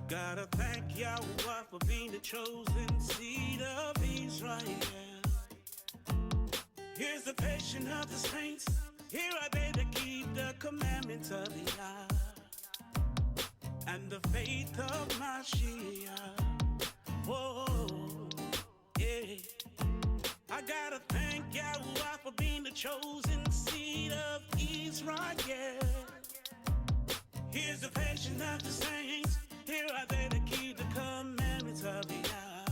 Gotta thank Yahweh for being the chosen seed of Israel. Here's the patience of the saints. Here are they that keep the commandments of Yah and the faith of Mashiach. Whoa, yeah. I gotta thank Yahweh for being the chosen seed of Israel. Here's the patience of the saints. Here are they that keep the commandments of Yah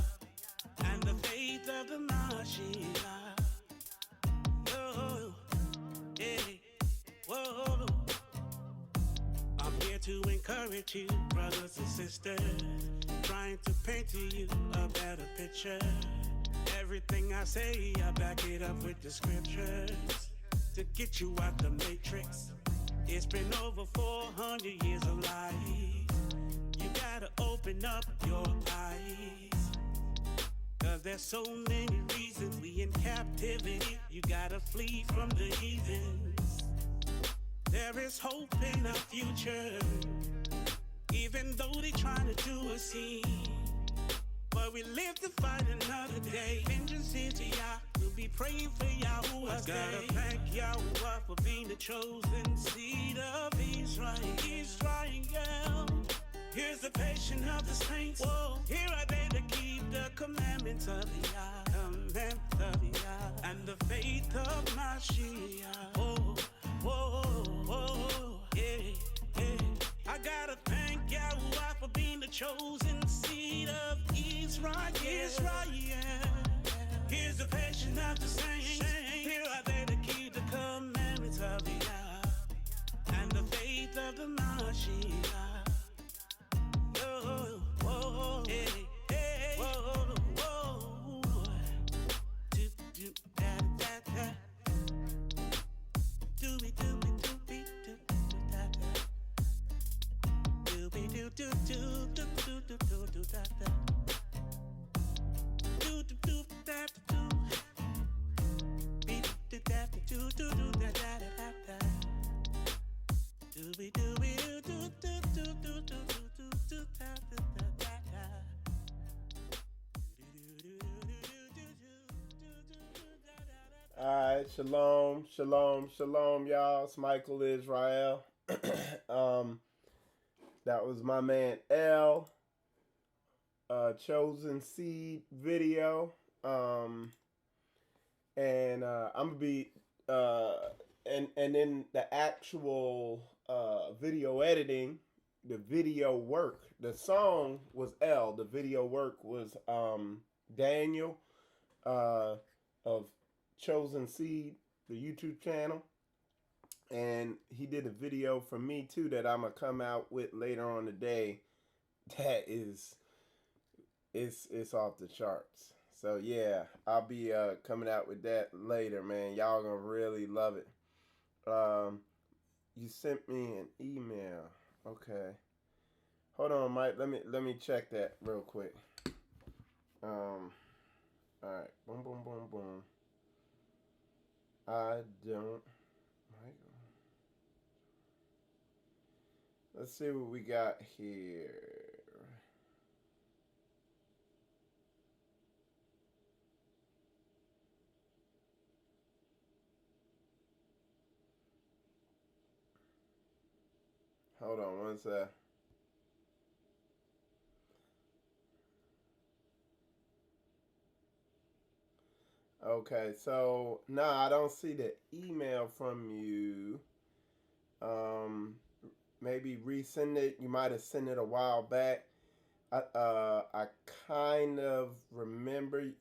and the faith of the Mashiach. Oh, yeah, whoa. I'm here to encourage you, brothers and sisters, trying to paint to you a better picture. Everything I say, I back it up with the scriptures to get you out the matrix. It's been over 400 years of life. You gotta open up your eyes, 'cause there's so many reasons we in captivity. You gotta flee from the heathens. There is hope in our future, even though they trying to do us in. But we live to fight another day. Vengeance is to Yah. We'll be praying for Yahweh. Gotta thank Yahweh for being the chosen seed of Israel. Here's the patience of the saints. Whoa. Here are they that keep the commandments of Yah, and the faith of Mashiach. Whoa, whoa, whoa, yeah, yeah. I gotta thank Yahweh for being the chosen seed of Israel. Here's the patience of the saints. Here are they that keep the commandments of Yah and the faith of the Mashiach. Oh, whoa, hey, hey, whoa, whoa. Do, do, da, da, da. Do, be, do, be, do, be, do, da, da. Do, be, do, do, do, do, do, do, do, do, da, da. Do, do, do, da, do. Be, do, da, do, do, do, da, da, da, da. Do, be, do, be, do, do, do, do, do, do, do, do, da, da, da, da. Alright, shalom, shalom, shalom, y'all. It's Michael Israel. That was my man L, chosen seed video. And I'm gonna be and then the actual video editing, the video work. The song was L. The video work was Daniel of Chosen Seed, the YouTube channel. And he did a video for me too that I'm gonna come out with later on today. That is, it's off the charts. So yeah, I'll be coming out with that later, man. Y'all gonna really love it. You sent me an email. Okay. Hold on, Mike. Let me check that real quick. All right. Boom, boom, boom, boom. I don't. Let's see what we got here. Hold on one sec. Okay, so no, I don't see the email from you. Maybe resend it. You might have sent it a while back. I kind of remember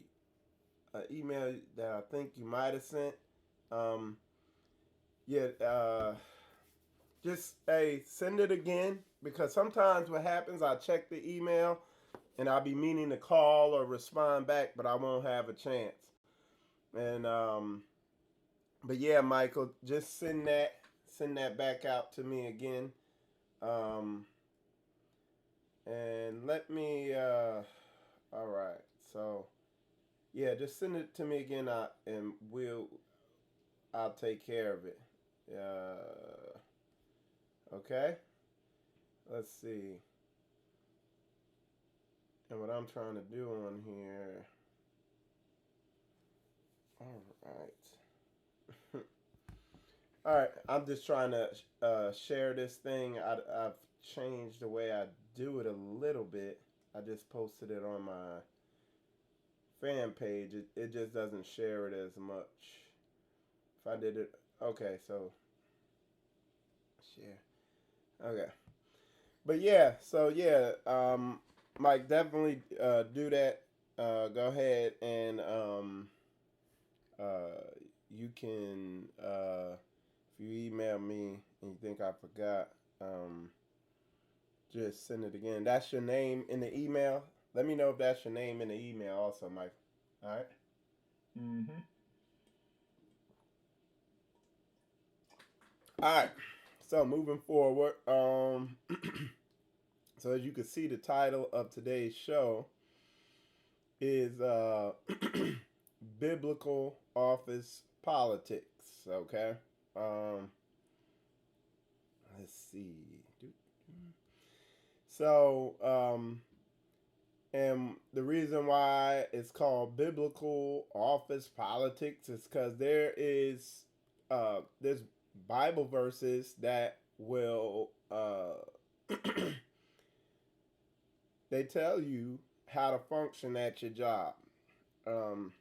an email that I think you might have sent. Just send it again, because sometimes what happens, I check the email and I'll be meaning to call or respond back, but I won't have a chance. And but yeah, Michael, just send that back out to me again. And let me all right, so yeah, just send it to me again, and I'll take care of it. Okay, let's see. And what I'm trying to do on here. All right. All right. I'm just trying to share this thing. I've changed the way I do it a little bit. I just posted it on my fan page. It just doesn't share it as much. If I did it. Okay, so share. Okay. But yeah, so yeah, Mike, definitely do that. Go ahead and you can if you email me and you think I forgot, just send it again. That's your name in the email. Let me know if that's your name in the email also, Mike. All right. Mm-hmm. All right. So moving forward, so as you can see, the title of today's show is biblical office politics. Okay. Um, let's see. So, and the reason why it's called biblical office politics is because there's Bible verses that will they tell you how to function at your job. Um,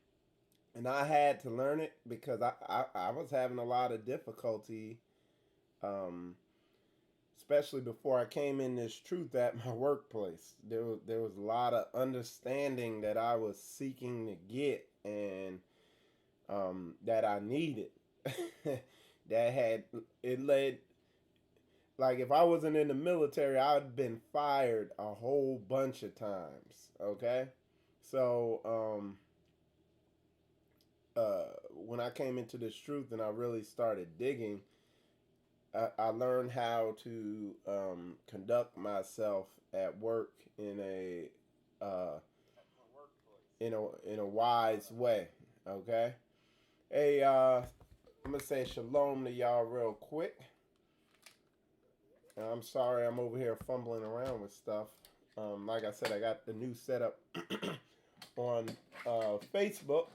and I had to learn it because I was having a lot of difficulty, um, especially before I came in this truth at my workplace. There was a lot of understanding that I was seeking to get and that I needed. That had it led like if I wasn't in the military, I'd been fired a whole bunch of times. Okay, so when I came into this truth and I really started digging, I learned how to conduct myself at work uh, in a wise way. Okay. Hey, I'm gonna say shalom to y'all real quick. I'm sorry, I'm over here fumbling around with stuff. Like I said, I got the new setup on Facebook,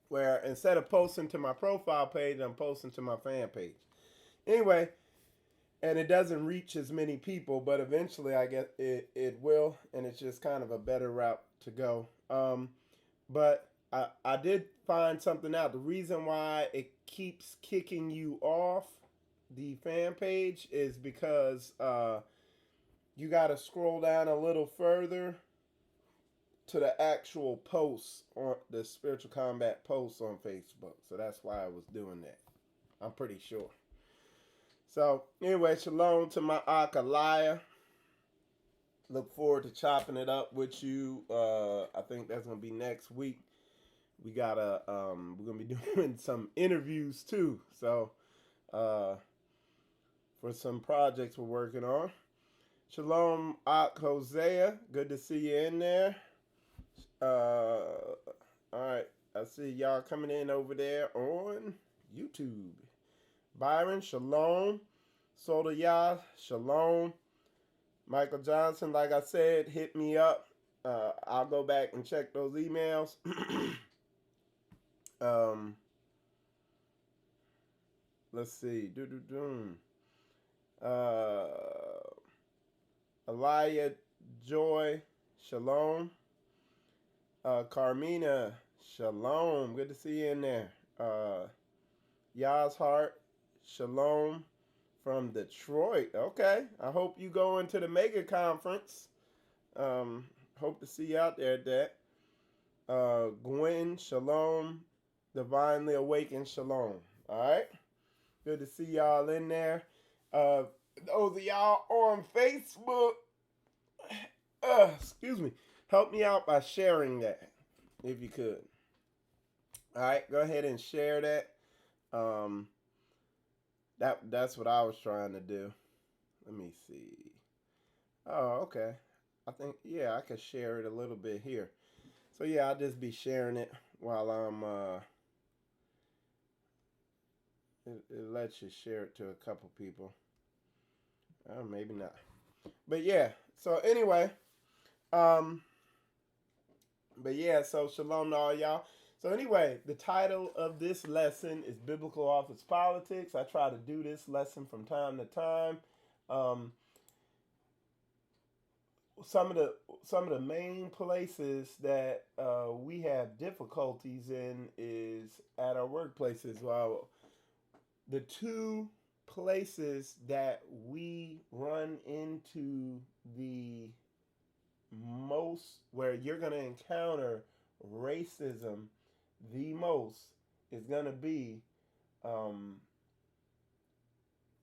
where instead of posting to my profile page, I'm posting to my fan page. Anyway, and it doesn't reach as many people, but eventually I guess it will, and it's just kind of a better route to go. But I did find something out. The reason why it keeps kicking you off the fan page is because you got to scroll down a little further to the actual posts on the spiritual combat posts on Facebook. So that's why I was doing that. I'm pretty sure. So anyway, shalom to my Akalaya. Look forward to chopping it up with you. I think that's gonna be next week. We're gonna be doing some interviews too. So for some projects we're working on. Shalom, Ak Hosea. Good to see you in there. All right. I see y'all coming in over there on YouTube. Byron, shalom. Soda shalom. Michael Johnson, like I said, hit me up. I'll go back and check those emails. Let's see. Elia Joy, shalom. Carmina, shalom. Good to see you in there. Yaz Hart, shalom from Detroit. Okay. I hope you go into the mega conference. Hope to see you out there at that. Gwen, shalom. Divinely awakened, shalom. All right. Good to see y'all in there. Those of y'all on Facebook, excuse me, help me out by sharing that if you could. All right, go ahead and share that. That's what I was trying to do. Let me see. Oh, okay. I think I could share it a little bit here. So yeah, I'll just be sharing it while I'm it lets you share it to a couple people. Maybe not. But yeah, so anyway, Um, but yeah, so shalom to all y'all. So anyway, the title of this lesson is Biblical Office Politics. I try to do this lesson from time to time. Um, some of the some of the main places that we have difficulties in is at our workplaces. Well, the two places that we run into the most, where you're going to encounter racism the most, is going to be um,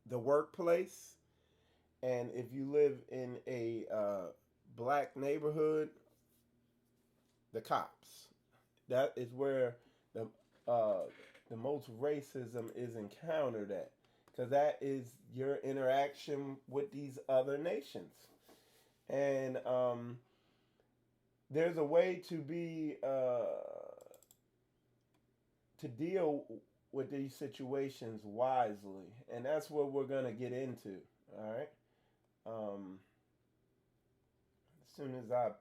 the workplace. And if you live in a black neighborhood, the cops. That is where the uh, the most racism is encountered at, because that is your interaction with these other nations. And there's a way to be to deal with these situations wisely, and that's what we're gonna get into. All right. As soon as I'm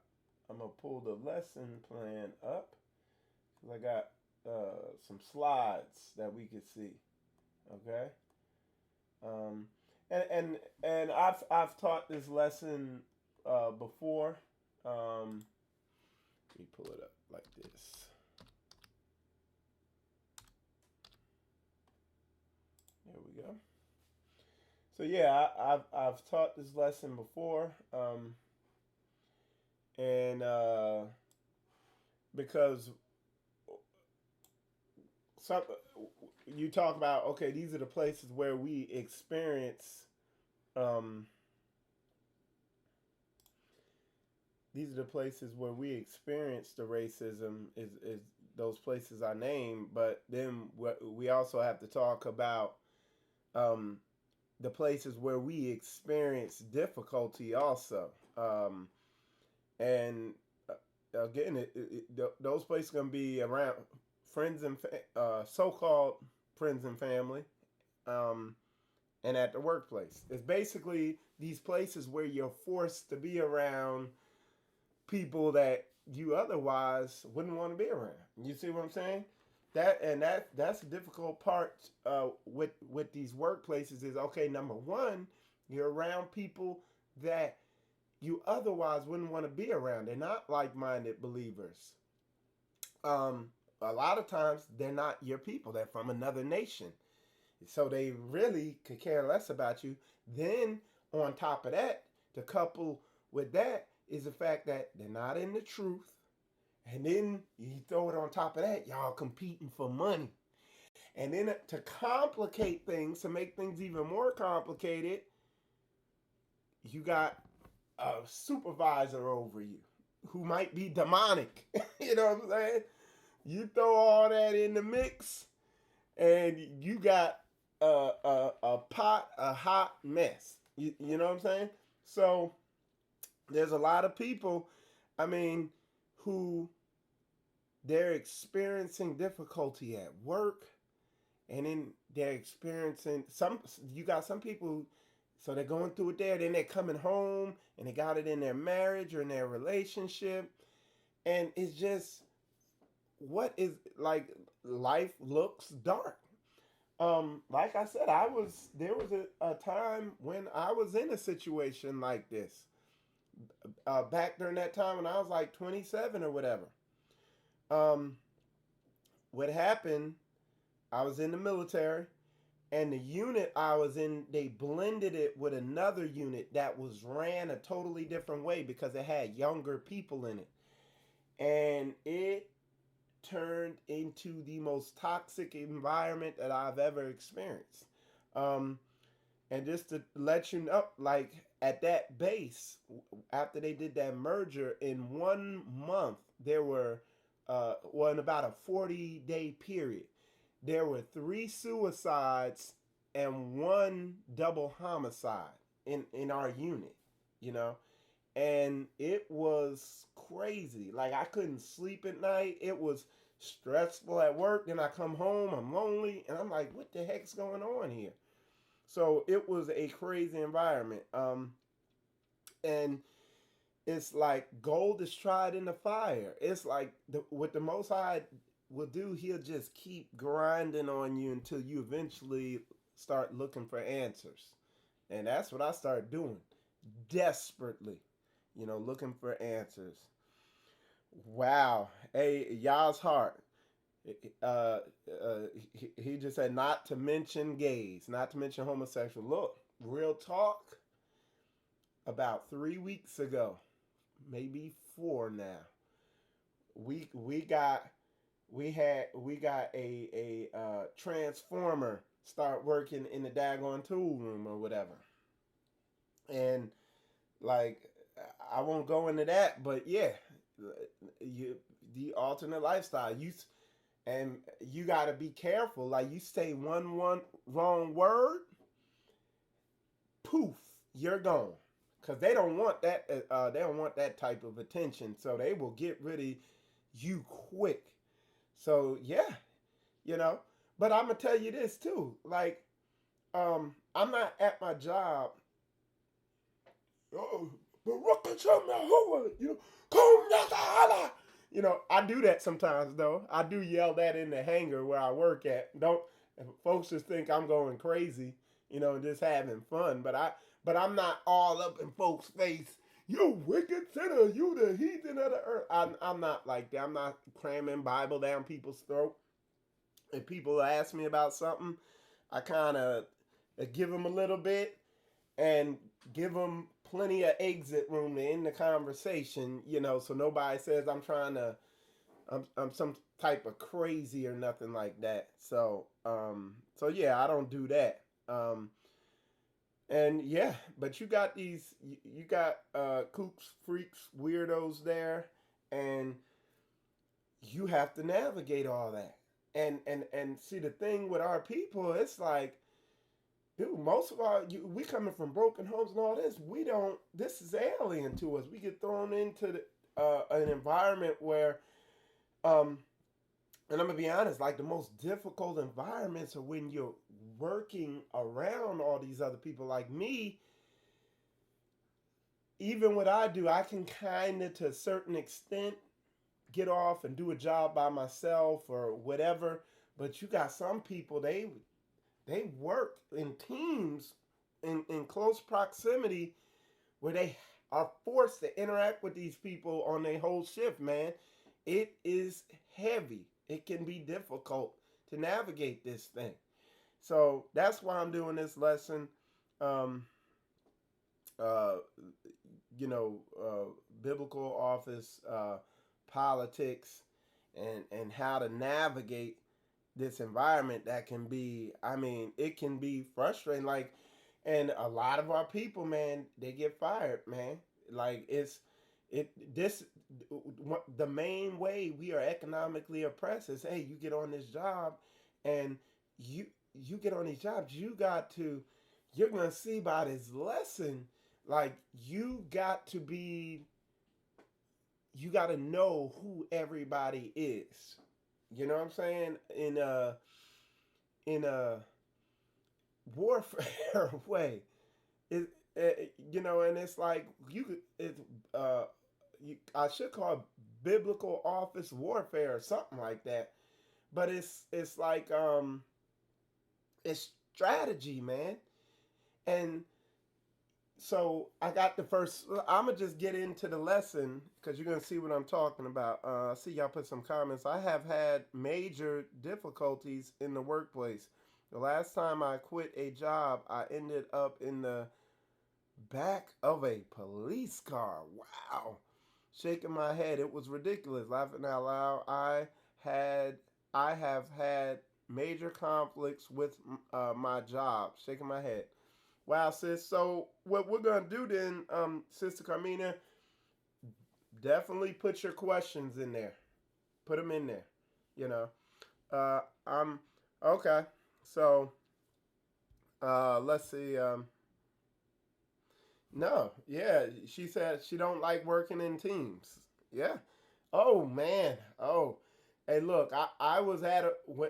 gonna pull the lesson plan up, because I got some slides that we could see. Okay. Um, and I've taught this lesson before. Let me pull it up like this. There we go. So yeah, I've taught this lesson before, and because some you talk about, okay, these are the places where we experience. Um, these are the places where we experience the racism. Is those places I named, but then we also have to talk about um, the places where we experience difficulty also. And again, those places are going to be around friends and so-called friends and family, um, and at the workplace. It's basically these places where you're forced to be around people that you otherwise wouldn't want to be around. You see what I'm saying? That's a difficult part with these workplaces. Is, okay, number one, you're around people that you otherwise wouldn't want to be around. They're not like-minded believers. A lot of times they're not your people. They're from another nation, so they really could care less about you. Then on top of that, to couple with that is the fact that they're not in the truth. And then you throw it on top of that, y'all competing for money. And then to complicate things, to make things even more complicated, you got a supervisor over you who might be demonic. You know what I'm saying? You throw all that in the mix, and you got a pot, a hot mess. You know what I'm saying? So there's a lot of people, I mean, who they're experiencing difficulty at work, and then they're experiencing some. You got some people, so they're going through it there, then they're coming home and they got it in their marriage or in their relationship, and it's just what is like life looks dark. Like I said, there was a time when I was in a situation like this. Back during that time when I was like 27 or whatever. Um, what happened? I was in the military, and the unit I was in, they blended it with another unit that was ran a totally different way because it had younger people in it, and it turned into the most toxic environment that I've ever experienced. Um, and just to let you know, like at that base, after they did that merger, in 1 month, there were, well, in about a 40-day period, there were 3 suicides and 1 double homicide in our unit, you know? And it was crazy. Like, I couldn't sleep at night. It was stressful at work. Then I come home, I'm lonely, and I'm like, what the heck's going on here? So it was a crazy environment. And it's like gold is tried in the fire. It's like what the Most High will do, he'll just keep grinding on you until you eventually start looking for answers. And that's what I started doing desperately, looking for answers. Wow. Hey, y'all's heart. Uh, he just said not to mention gays, not to mention homosexual. Look, real talk. About 3 weeks ago, maybe four now, we got a transformer start working in the daggone tool room or whatever, and like I won't go into that, but yeah, the alternate lifestyle and you got to be careful. Like you say one wrong word, poof, you're gone. Because they don't want that. They don't want that type of attention, so they will get rid of you quick. So yeah, you know. But I'm gonna tell you this too. Like, I'm not at my job. Oh, I do that sometimes though. I do yell that in the hangar where I work at. Don't folks just think I'm going crazy, just having fun. But I'm not all up in folks' face. You wicked sinner, you the heathen of the earth. I'm not like that. I'm not cramming Bible down people's throat. If people ask me about something, I kind of give them a little bit and give them plenty of exit room to end the conversation, so nobody says I'm some type of crazy or nothing like that. So yeah, I don't do that. And yeah, but you got kooks, freaks, weirdos there, and you have to navigate all that. And see, the thing with our people, it's like, dude, most of we coming from broken homes and all this. This is alien to us. We get thrown into an environment where, and I'm gonna be honest, like the most difficult environments are when you're working around all these other people. Like me, even what I do, I can kind of, to a certain extent, get off and do a job by myself or whatever. But you got some people, they work in teams in close proximity where they are forced to interact with these people on their whole shift, man. It is heavy. It can be difficult to navigate this thing. So that's why I'm doing this lesson. Um, uh, Biblical office, politics, and how to navigate this environment that can be, it can be frustrating. Like, and a lot of our people, man, they get fired, man. Like the main way we are economically oppressed is, hey, you get on this job and you get on these jobs, you're going to see by this lesson, like you got to know who everybody is. You know what I'm saying? In a warfare way, and it's like I should call it biblical office warfare or something like that. But it's like it's strategy, man. And so I got I'm gonna just get into the lesson because you're gonna see what I'm talking about. See, y'all put some comments. I have had major difficulties in the workplace. The last time I quit a job, I ended up in the back of a police car. Wow. Shaking my head. It was ridiculous. Laughing out loud. I have had major conflicts with my job. Shaking my head. Wow, sis. So what we're gonna do then, Sister Carmina, definitely put your questions in there. Put them in there. You know. I'm okay. So let's see. No, yeah, she said she don't like working in teams. Yeah. Oh man. Oh, hey, look, I was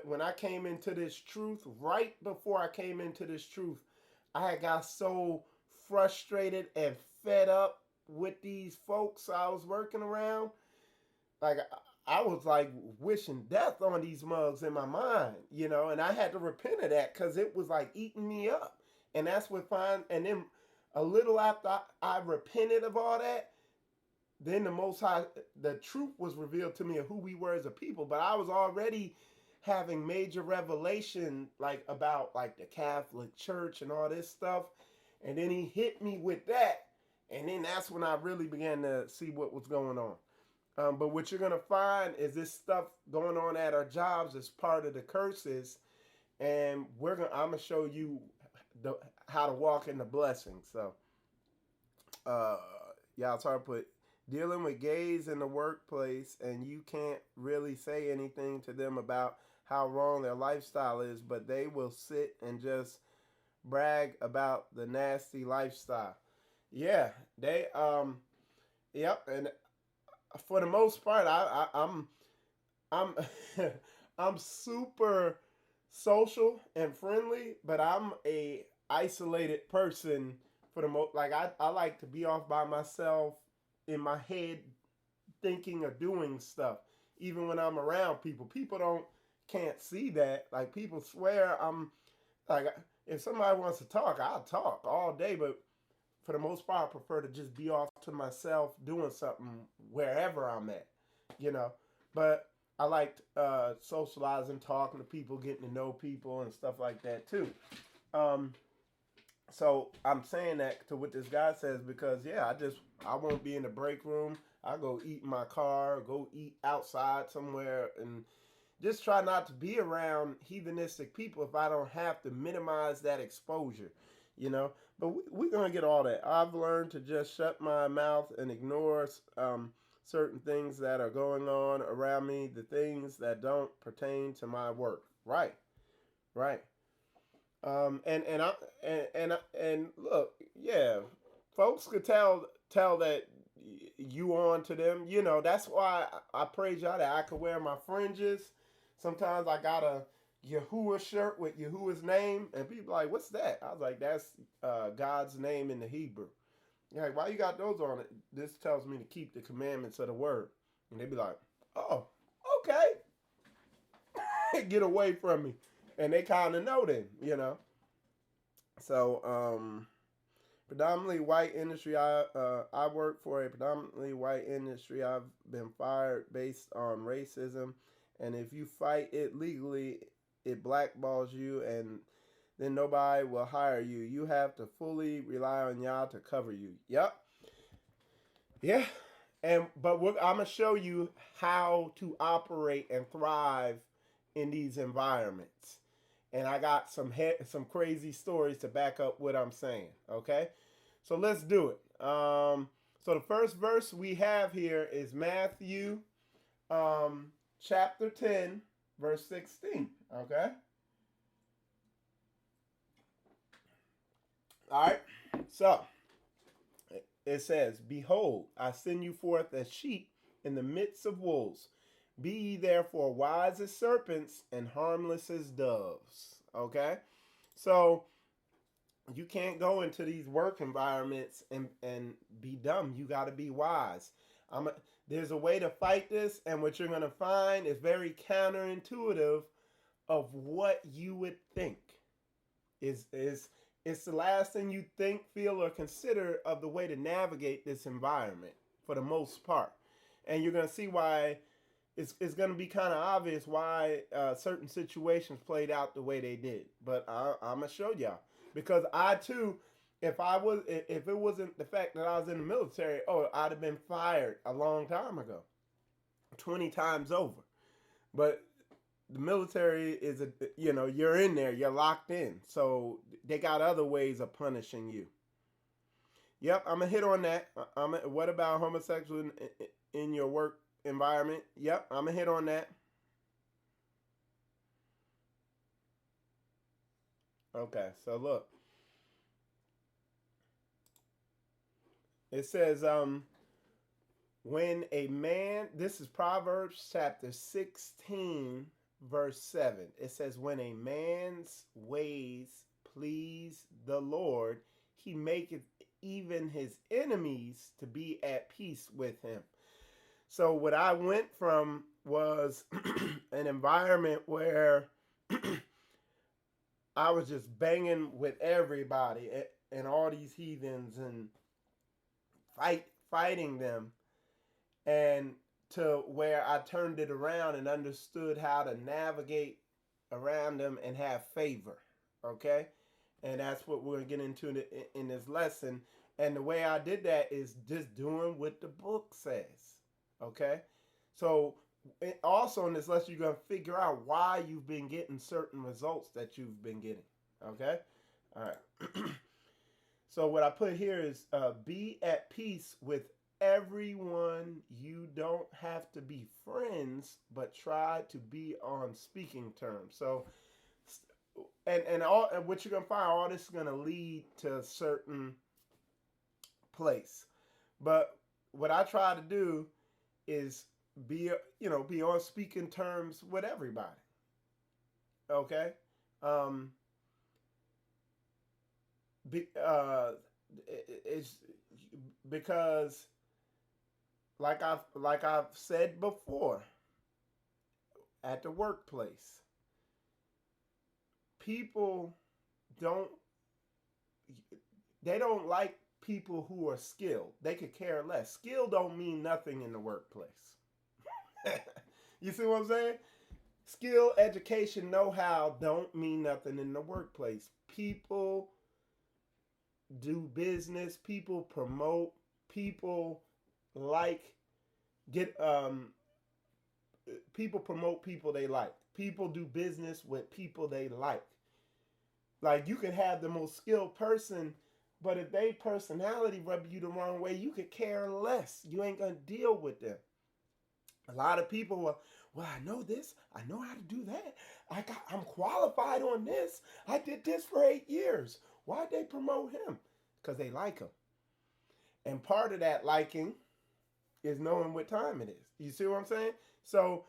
when I came into this truth. Right before I came into this truth, I had got so frustrated and fed up with these folks I was working around, like I was like wishing death on these mugs in my mind, you know, and I had to repent of that because it was like eating me up. And that's what and then a little after I repented of all that, then the Most High, the truth was revealed to me of who we were as a people. But I was already having major revelation like about like the Catholic Church and all this stuff. And then he hit me with that. And then that's when I really began to see what was going on. But what you're gonna find is this stuff going on at our jobs is part of the curses, and I'm gonna show you how to walk in the blessings. So, y'all try to put dealing with gays in the workplace, and you can't really say anything to them about how wrong their lifestyle is, but they will sit and just brag about the nasty lifestyle. Yeah, they yep, and for the most part, I'm I'm super social and friendly, but I'm a isolated person for the most. Like I like to be off by myself in my head, thinking or doing stuff. Even when I'm around people, can't see that. Like people swear I'm like if somebody wants to talk, I'll talk all day, but for the most part, I prefer to just be off to myself doing something wherever I'm at, you know. But I liked socializing, talking to people, getting to know people and stuff like that too. So I'm saying that to what this guy says because yeah, I won't be in the break room. I go eat in my car, go eat outside somewhere, and just try not to be around heathenistic people if I don't have to minimize that exposure, you know. But we're going to get all that. I've learned to just shut my mouth and ignore certain things that are going on around me, the things that don't pertain to my work. Right, right. And look, yeah, folks could tell that you on to them. You know, that's why I praise y'all that I could wear my fringes. Sometimes I got a Yahuwah shirt with Yahuwah's name, and people are like, what's that? I was like, that's God's name in the Hebrew. You're like, why you got those on it? This tells me to keep the commandments of the word. And they be like, oh, okay. Get away from me. And they kind of know then, you know. So, predominantly white industry. I work for a predominantly white industry. I've been fired based on racism, and if you fight it legally, it blackballs you, and then nobody will hire you. You have to fully rely on y'all to cover you. Yep. Yeah. But I'm gonna show you how to operate and thrive in these environments. And I got some crazy stories to back up what I'm saying. Okay, so let's do it. So the first verse we have here is Matthew, chapter 10, verse 16. Okay. All right. So it says, "Behold, I send you forth as sheep in the midst of wolves. Be ye therefore wise as serpents and harmless as doves." Okay? So you can't go into these work environments and be dumb. You got to be wise. There's a way to fight this, and what you're going to find is very counterintuitive of what you would think. It's the last thing you think, feel, or consider of the way to navigate this environment for the most part. And you're going to see why it's going to be kind of obvious why certain situations played out the way they did. But I'm going to show y'all. Because I, too, if it wasn't the fact that I was in the military, I'd have been fired a long time ago. 20 times over. But the military is, you're in there. You're locked in. So they got other ways of punishing you. Yep, I'm going to hit on that. What about homosexual in your work environment? Yep, I'm going to hit on that. Okay, so look. It says, when a man, this is Proverbs chapter 16, verse 7. It says, when a man's ways please the Lord, he maketh even his enemies to be at peace with him. So what I went from was an environment where I was just banging with everybody and all these heathens and fighting them, and to where I turned it around and understood how to navigate around them and have favor. Okay? And that's what we're going to get into in this lesson. And the way I did that is just doing what the book says. Okay? So also in this lesson, you're going to figure out why you've been getting certain results that you've been getting. Okay? All right. So what I put here is be at peace with everyone. You don't have to be friends, but try to be on speaking terms. So, and what you're going to find, all this is going to lead to a certain place. But what I try to do is be on speaking terms with everybody. Okay? It's because like I've said before, at the workplace, people don't like people who are skilled. They could care less. Skill don't mean nothing in the workplace. You see what I'm saying? Skill, education, know-how don't mean nothing in the workplace. People do business, people promote, people people promote people they like. People do business with people they like. Like, you can have the most skilled person, but if their personality rub you the wrong way, you could care less. You ain't gonna deal with them. A lot of people are, well, I know this, I know how to do that. I'm qualified on this. I did this for 8 years. Why'd they promote him? Because they like him. And part of that liking is knowing what time it is. You see what I'm saying? So,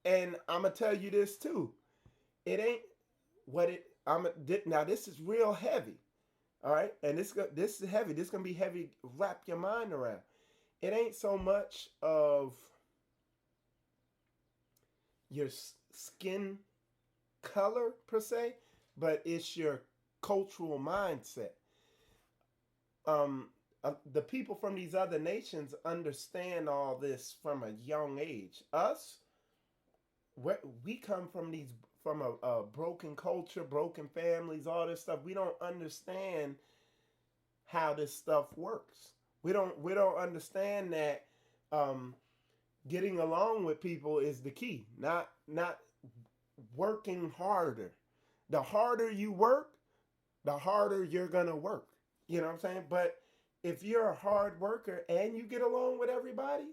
and I'm going to tell you this too. It ain't what it, now this is real heavy. All right? And this is heavy. This is going to be heavy. Wrap your mind around. It ain't so much of your skin color per se, but it's your cultural mindset. The people from these other nations understand all this from a young age. Us, we come from a broken culture, broken families, all this stuff. We don't understand how this stuff works. We don't understand that getting along with people is the key, not working harder. The harder you work, the harder you're gonna work. You know what I'm saying? But if you're a hard worker and you get along with everybody,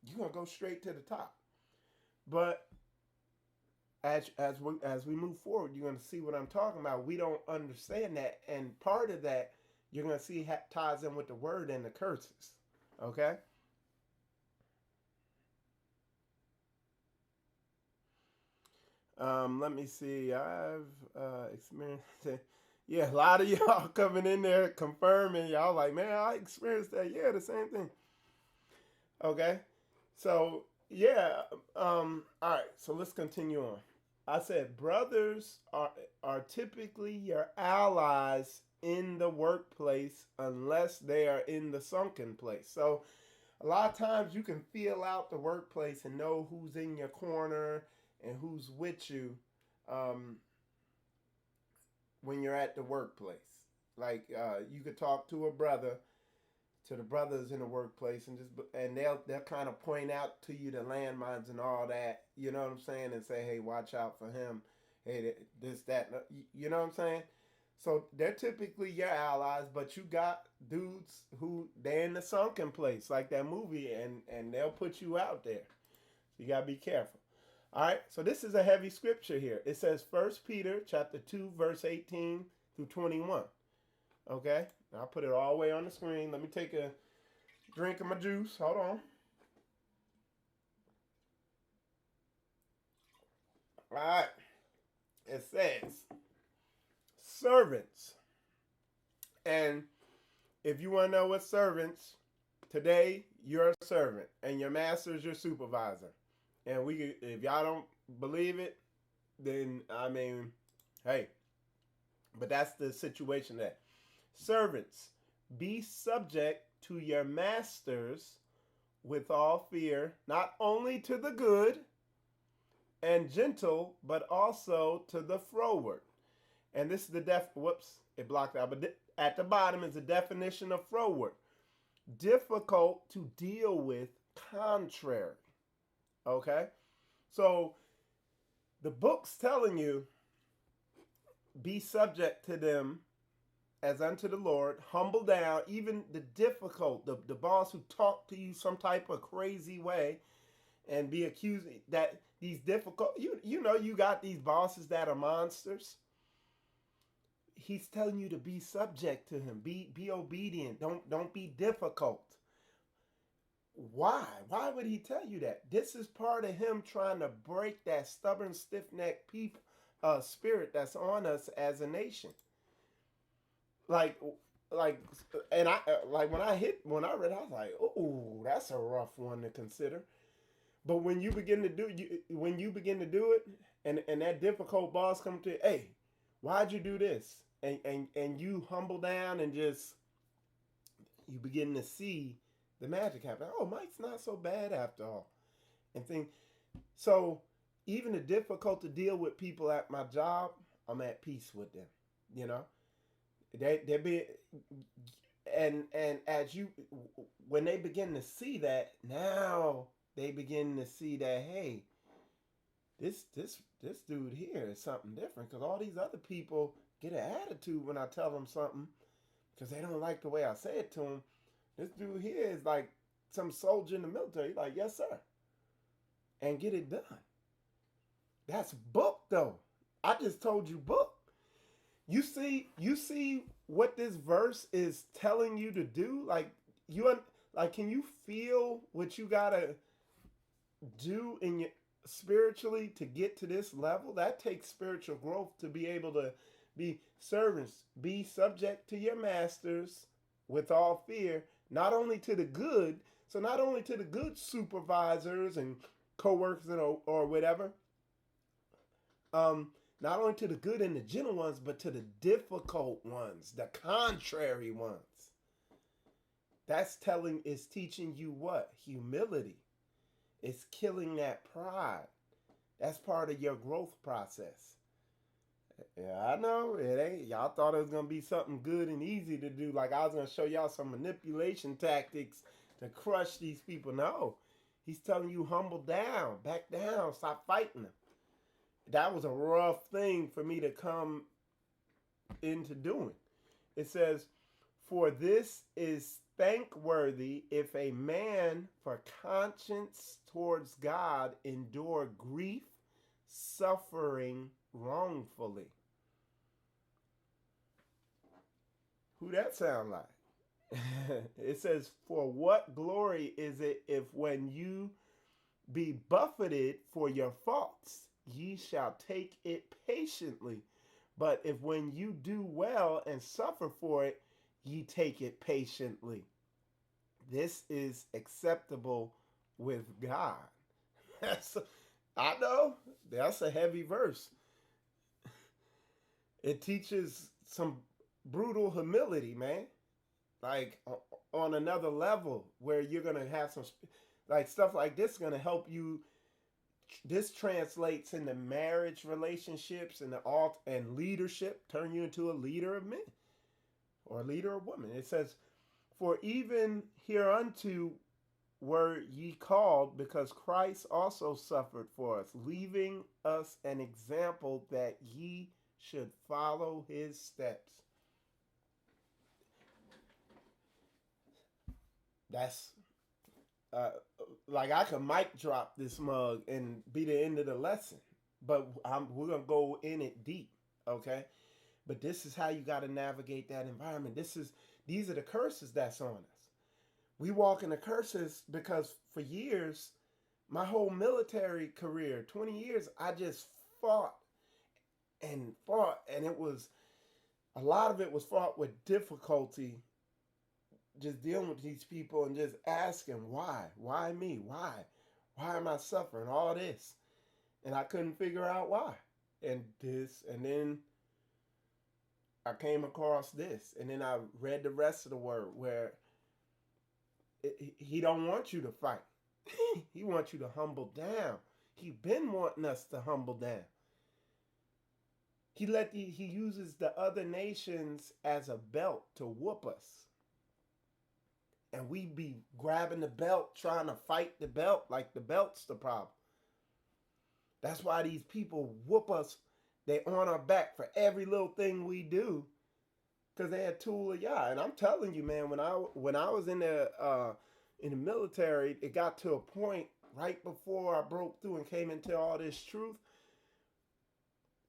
you're gonna go straight to the top. But as we move forward, you're gonna see what I'm talking about. We don't understand that, and part of that you're gonna see ties in with the word and the curses. Okay. Let me see. I've experienced it. Yeah, a lot of y'all coming in there confirming. Y'all like, man, I experienced that. Yeah, the same thing. Okay. So, yeah. All right. So let's continue on. I said brothers are typically your allies in the workplace unless they are in the sunken place. So a lot of times you can feel out the workplace and know who's in your corner and who's with you when you're at the workplace. Like you could talk to the brothers in the workplace, and they'll kind of point out to you the landmines and all that. You know what I'm saying? And say, hey, watch out for him. Hey, this, that. You know what I'm saying? So they're typically your allies, but you got dudes who they're in the sunken place, like that movie, and they'll put you out there. So you gotta be careful. All right, so this is a heavy scripture here. It says 1 Peter chapter 2, verse 18 through 21. Okay, I'll put it all the way on the screen. Let me take a drink of my juice. Hold on. All right, it says, servants, And if you want to know what servants, today you're a servant and your master is your supervisor. And if y'all don't believe it, then I mean, hey, but that's the situation that servants, be subject to your masters with all fear, not only to the good and gentle, but also to the froward. And this is the whoops, it blocked out, but at the bottom is the definition of froward. Difficult to deal with, contrary. Okay? So the book's telling you, be subject to them as unto the Lord, humble down, even the difficult, the boss who talk to you some type of crazy way and be accused that these difficult, you know, you got these bosses that are monsters. He's telling you to be subject to him, be obedient, don't be difficult. Why would he tell you that? This is part of him trying to break that stubborn, stiff-necked spirit that's on us as a nation. Like, and I when I read, I was like, oh, that's a rough one to consider. But when you begin to do it, and that difficult boss comes to you, hey, why'd you do this? And you humble down and just you begin to see the magic happen. Oh, Mike's not so bad after all, and think so. Even the difficult to deal with people at my job, I'm at peace with them. You know. They be, and as you, when they begin to see that, now they begin to see that, hey, this dude here is something different, because all these other people get an attitude when I tell them something because they don't like the way I say it to them. This dude here is like some soldier in the military. Like, yes, sir, and get it done. That's book though. I just told you book. You see what this verse is telling you to do? Like can you feel what you gotta do in your spiritually to get to this level? That takes spiritual growth to be able to be servants, be subject to your masters with all fear, not only to the good, so not only to the good supervisors and coworkers or whatever, not only to the good and the gentle ones, but to the difficult ones, the contrary ones. That's teaching you what? Humility. It's killing that pride. That's part of your growth process. Yeah, I know it ain't. Y'all thought it was gonna be something good and easy to do. Like I was gonna show y'all some manipulation tactics to crush these people. No, he's telling you humble down, back down, stop fighting them. That was a rough thing for me to come into doing. It says, for this is thankworthy if a man for conscience towards God endure grief, suffering wrongfully. Who that sound like? It says, for what glory is it if when you be buffeted for your faults, ye shall take it patiently. But if when you do well and suffer for it, ye take it patiently. This is acceptable with God. I know, that's a heavy verse. It teaches some brutal humility, man. Like on another level where you're going to have some, like stuff like this is going to help you. This translates into marriage relationships and leadership, turn you into a leader of men or a leader of women. It says, for even hereunto were ye called, because Christ also suffered for us, leaving us an example that ye should follow his steps. That's like I could mic drop this mug and be the end of the lesson, but we're gonna go in it deep, okay? But this is how you got to navigate that environment. These are the curses that's on us. We walk in the curses because for years, my whole military career, 20 years, I just fought, and it was a lot of it was fraught with difficulty, just dealing with these people and just asking why me, why am I suffering all this, and I couldn't figure out why, and then I came across this, and then I read the rest of the word where he don't want you to fight. He wants you to humble down. He been wanting us to humble down. He uses the other nations as a belt to whoop us. And we be grabbing the belt, trying to fight the belt like the belt's the problem. That's why these people whoop us. They on our back for every little thing we do, because they a tool of Yah. And I'm telling you, man, when I was in the military, it got to a point right before I broke through and came into all this truth,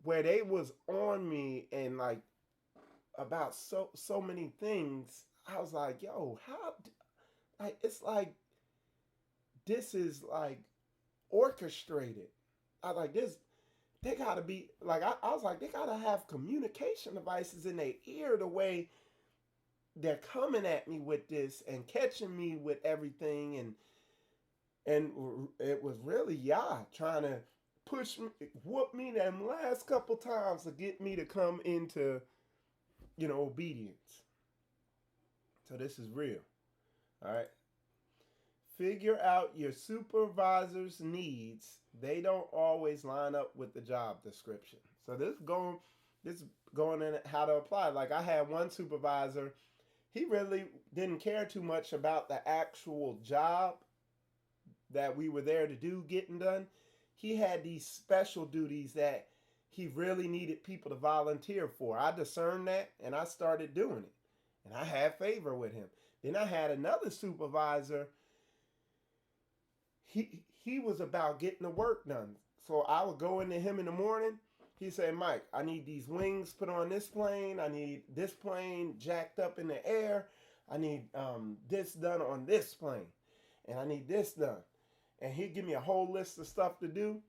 where they was on me and like about so many things. I was like, yo, it's like this is like orchestrated. I was like, this, they gotta be like, I was like, they gotta have communication devices in their ear, the way they're coming at me with this and catching me with everything. And it was really Yah trying to push me, whoop me them last couple times to get me to come into, obedience. So this is real. All right. Figure out your supervisor's needs. They don't always line up with the job description. So this going in how to apply. Like, I had one supervisor, he really didn't care too much about the actual job that we were there to do getting done. He had these special duties that he really needed people to volunteer for. I discerned that and I started doing it. And I had favor with him. Then I had another supervisor. He was about getting the work done. So I would go into him in the morning. He said, Mike, I need these wings put on this plane. I need this plane jacked up in the air. I need this done on this plane. And I need this done. And he'd give me a whole list of stuff to do.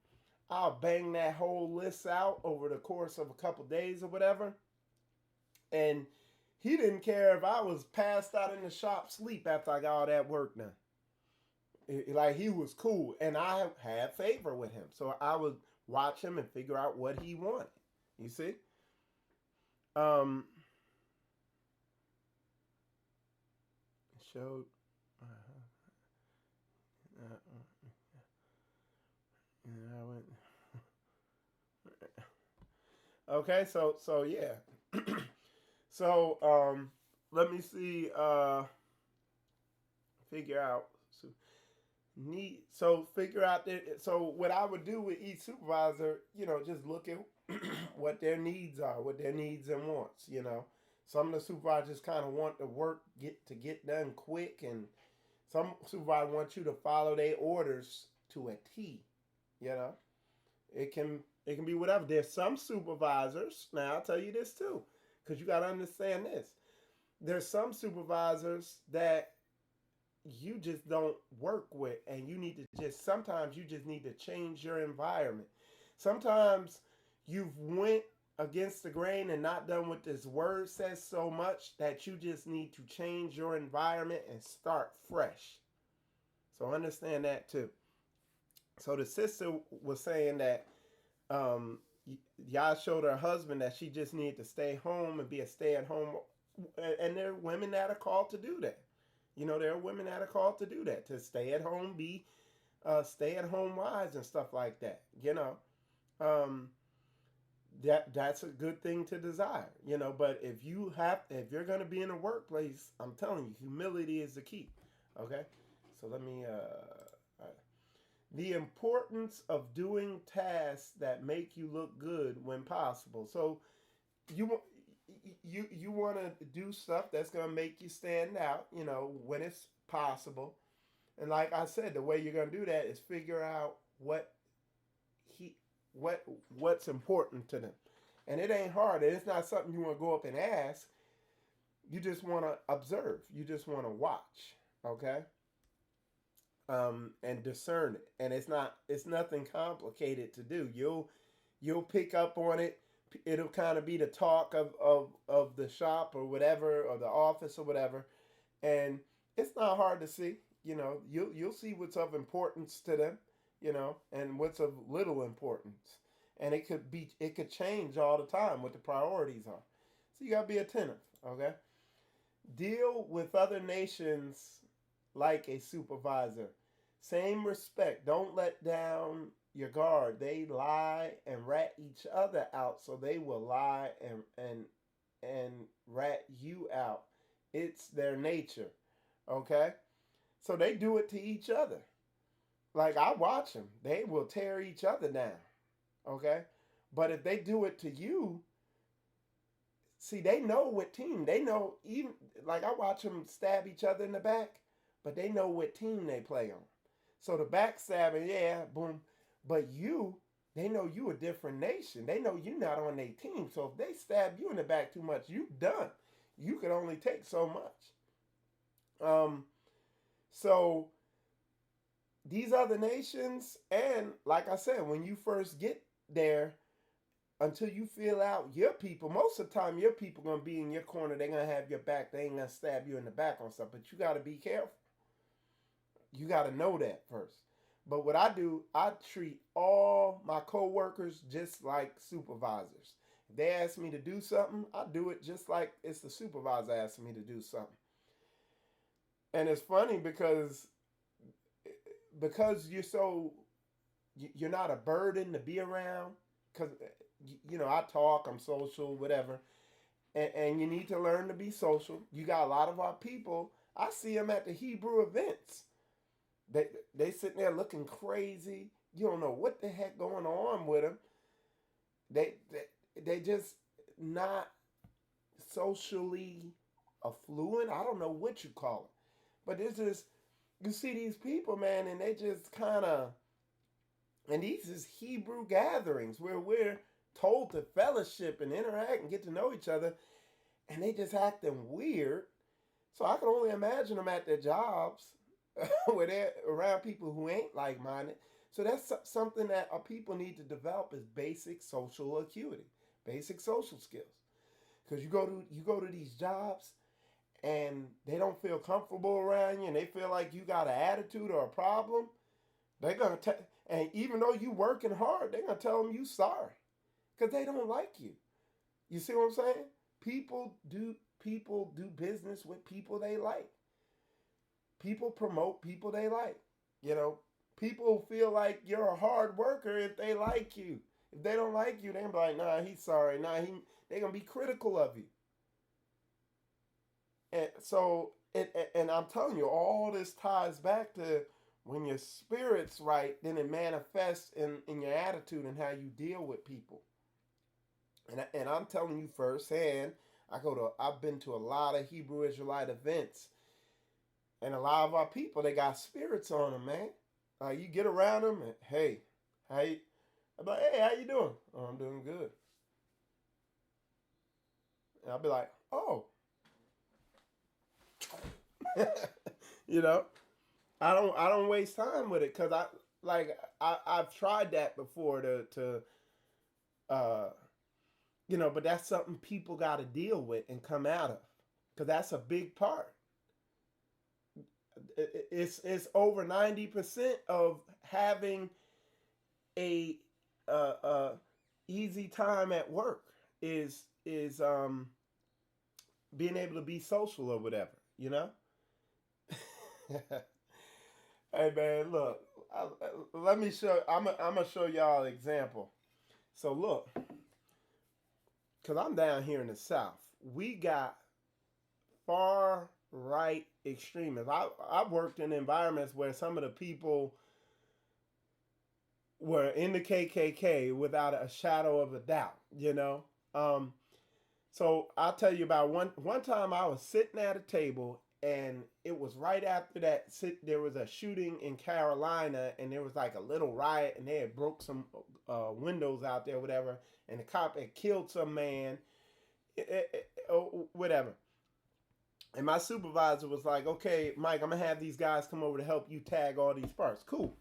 I'll bang that whole list out over the course of a couple days or whatever. And he didn't care if I was passed out in the shop sleep after I got all that work done. Like, he was cool. And I had favor with him. So I would watch him and figure out what he wanted. You see? It showed. I went. Okay, so yeah. So let me see. Figure out. Figure out that. So what I would do with each supervisor, just look at what their needs are, what their needs and wants. Some of the supervisors kind of want the work get done quick, and some supervisors want you to follow their orders to a T. It can be whatever. There's some supervisors. Now I'll tell you this too, because you got to understand this. There's some supervisors that you just don't work with, and sometimes you just need to change your environment. Sometimes you've went against the grain and not done what this word says so much that you just need to change your environment and start fresh. So understand that too. So the sister was saying that Yah showed her husband that she just needed to stay home and be a stay-at-home, and there are women that are called to do that. There are women that are called to do that, to stay at home, be stay-at-home wives and stuff like that. That's a good thing to desire. But if you're gonna be in a workplace, I'm telling you, humility is the key. Okay, so let me. The importance of doing tasks that make you look good when possible. So you want to do stuff that's going to make you stand out, when it's possible. And like I said, the way you're going to do that is figure out what's important to them. And it ain't hard. It's not something you want to go up and ask. You just want to observe. You just want to watch. Okay? And discern it. And it's nothing complicated to do. You'll pick up on it It'll kind of be the talk of the shop or whatever, or the office or whatever. And it's not hard to see. You'll see what's of importance to them, and what's of little importance. And it could change all the time what the priorities are. So you gotta be attentive, okay? Deal with other nations like a supervisor. Same respect. Don't let down your guard. They lie and rat each other out, so they will lie and rat you out. It's their nature, okay? So they do it to each other. Like, I watch them. They will tear each other down, okay? But if they do it to you, see, they know what team. They know, even, like, I watch them stab each other in the back, but they know what team they play on. So the backstabbing, yeah, boom. But they know you a different nation. They know you're not on their team. So if they stab you in the back too much, you done. You can only take so much. So these other nations, and like I said, when you first get there, until you feel out your people, most of the time your people gonna be in your corner. They're gonna have your back. They ain't gonna stab you in the back on stuff. But you gotta be careful. You gotta know that first. But what I do, I treat all my coworkers just like supervisors. If they ask me to do something, I do it just like it's the supervisor asking me to do something. And it's funny because you're not a burden to be around. Because I talk, I'm social, whatever, and you need to learn to be social. You got a lot of our people. I see them at the Hebrew events. They sitting there looking crazy. You don't know what the heck going on with them. They just not socially affluent. I don't know what you call it, but it's just, you see these people, man, and they just kind of, and these is Hebrew gatherings where we're told to fellowship and interact and get to know each other, and they just acting weird. So I can only imagine them at their jobs where they're around people who ain't like-minded. So that's something that our people need to develop, is basic social acuity, basic social skills. Because you go to these jobs and they don't feel comfortable around you, and they feel like you got an attitude or a problem. They're gonna and even though you working hard, they're gonna tell them you sorry, because they don't like you. You see what I'm saying? People do business with people they like. People promote people they like. People feel like you're a hard worker if they like you. If they don't like you, they're gonna be like, nah, he's sorry. Nah, they're gonna be critical of you. And so, and I'm telling you, all this ties back to, when your spirit's right, then it manifests in your attitude and how you deal with people. And I'm telling you firsthand, I've been to a lot of Hebrew Israelite events, and a lot of our people, they got spirits on them, man. You get around them, and hey, I'm like, hey, how you doing? Oh, I'm doing good. And I'll be like, oh, you know, I don't waste time with it, because I've tried that before to but that's something people got to deal with and come out of, because that's a big part. It's over 90% of having a easy time at work is being able to be social or whatever, Hey man, look, let me show. I'm gonna show y'all an example. So look, because I'm down here in the South, we got far right extremists. I've worked in environments where some of the people were in the KKK without a shadow of a doubt. So I'll tell you about one time I was sitting at a table, and it was right after that. There was a shooting in Carolina, and there was like a little riot, and they had broke some windows out there, whatever, and the cop had killed some man, whatever. And my supervisor was like, okay, Mike, I'm going to have these guys come over to help you tag all these parts. Cool.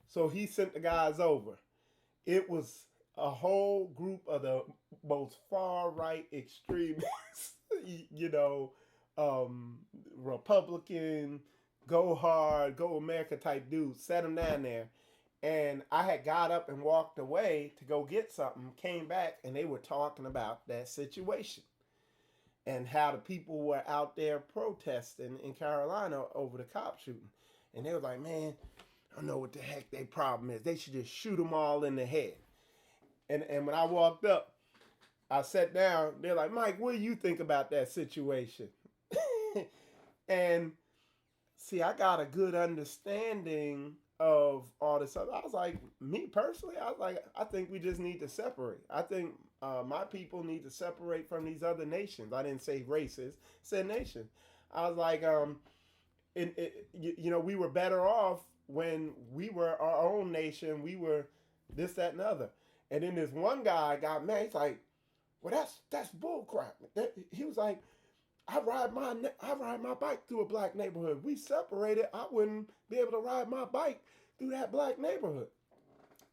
So he sent the guys over. It was a whole group of the most far right extremists, you know, um, Republican, go hard, go America type dudes, set them down there. And I had got up and walked away to go get something, came back, and they were talking about that situation and how the people were out there protesting in Carolina over the cop shooting. And they were like, man, I don't know what the heck their problem is. They should just shoot them all in the head. And when I walked up, I sat down. They're like, Mike, what do you think about that situation? And see, I got a good understanding of all this stuff. I was like, me personally, I was like, I think we just need to separate. I think my people need to separate from these other nations. I didn't say races, I said nations. I was like, you know, we were better off when we were our own nation. We were this, that, and other. And then this one guy got mad. He's like, well, that's bullcrap. He was like, I ride my bike through a black neighborhood. We separated. I wouldn't be able to ride my bike through that black neighborhood.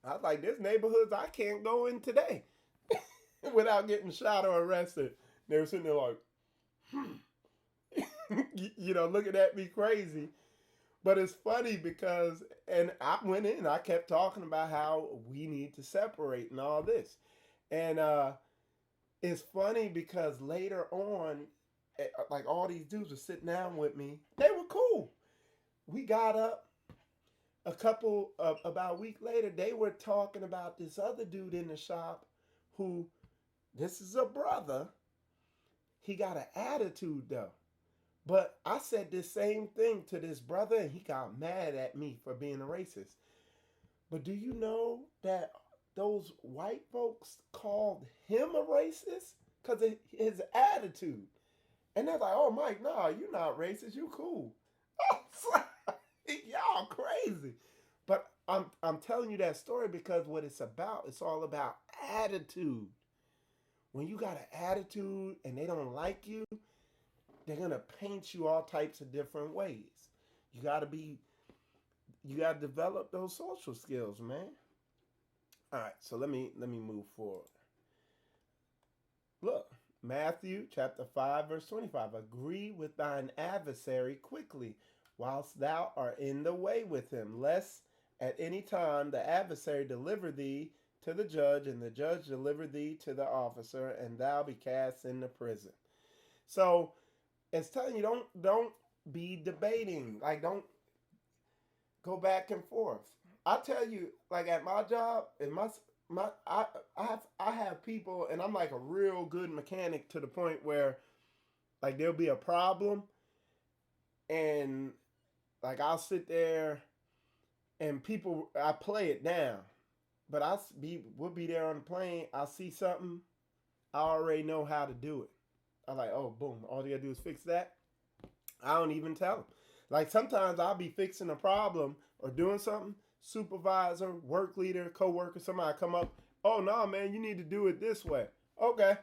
I was like, there's neighborhoods I can't go in today without getting shot or arrested. They were sitting there like, you know, looking at me crazy. But it's funny because, and I went in, I kept talking about how we need to separate and all this. And it's funny because later on, like all these dudes were sitting down with me. They were cool. We got up about a week later, they were talking about this other dude in the shop who, this is a brother. He got an attitude though. But I said this same thing to this brother and he got mad at me for being a racist. But do you know that those white folks called him a racist? Because of his attitude. And they're like, oh, Mike, no, you're not racist. You cool. Y'all crazy. But I'm telling you that story because what it's about, it's all about attitude. When you got an attitude and they don't like you, they're going to paint you all types of different ways. You got to develop those social skills, man. All right, so let me move forward. Look, Matthew chapter 5, verse 25. Agree with thine adversary quickly, whilst thou art in the way with him, lest at any time the adversary deliver thee to the judge, and the judge deliver thee to the officer, and thou be cast into prison. So it's telling you, don't be debating. Like, don't go back and forth. I tell you, like at my job, I have people, and I'm like a real good mechanic to the point where, like, there'll be a problem, and like I'll sit there, and I play it down, but we'll be there on the plane. I'll see something, I already know how to do it. I'm like, oh, boom, all you gotta do is fix that. I don't even tell them. Like sometimes I'll be fixing a problem or doing something. Supervisor, work leader, coworker, somebody come up. Oh no, man, you need to do it this way. Okay.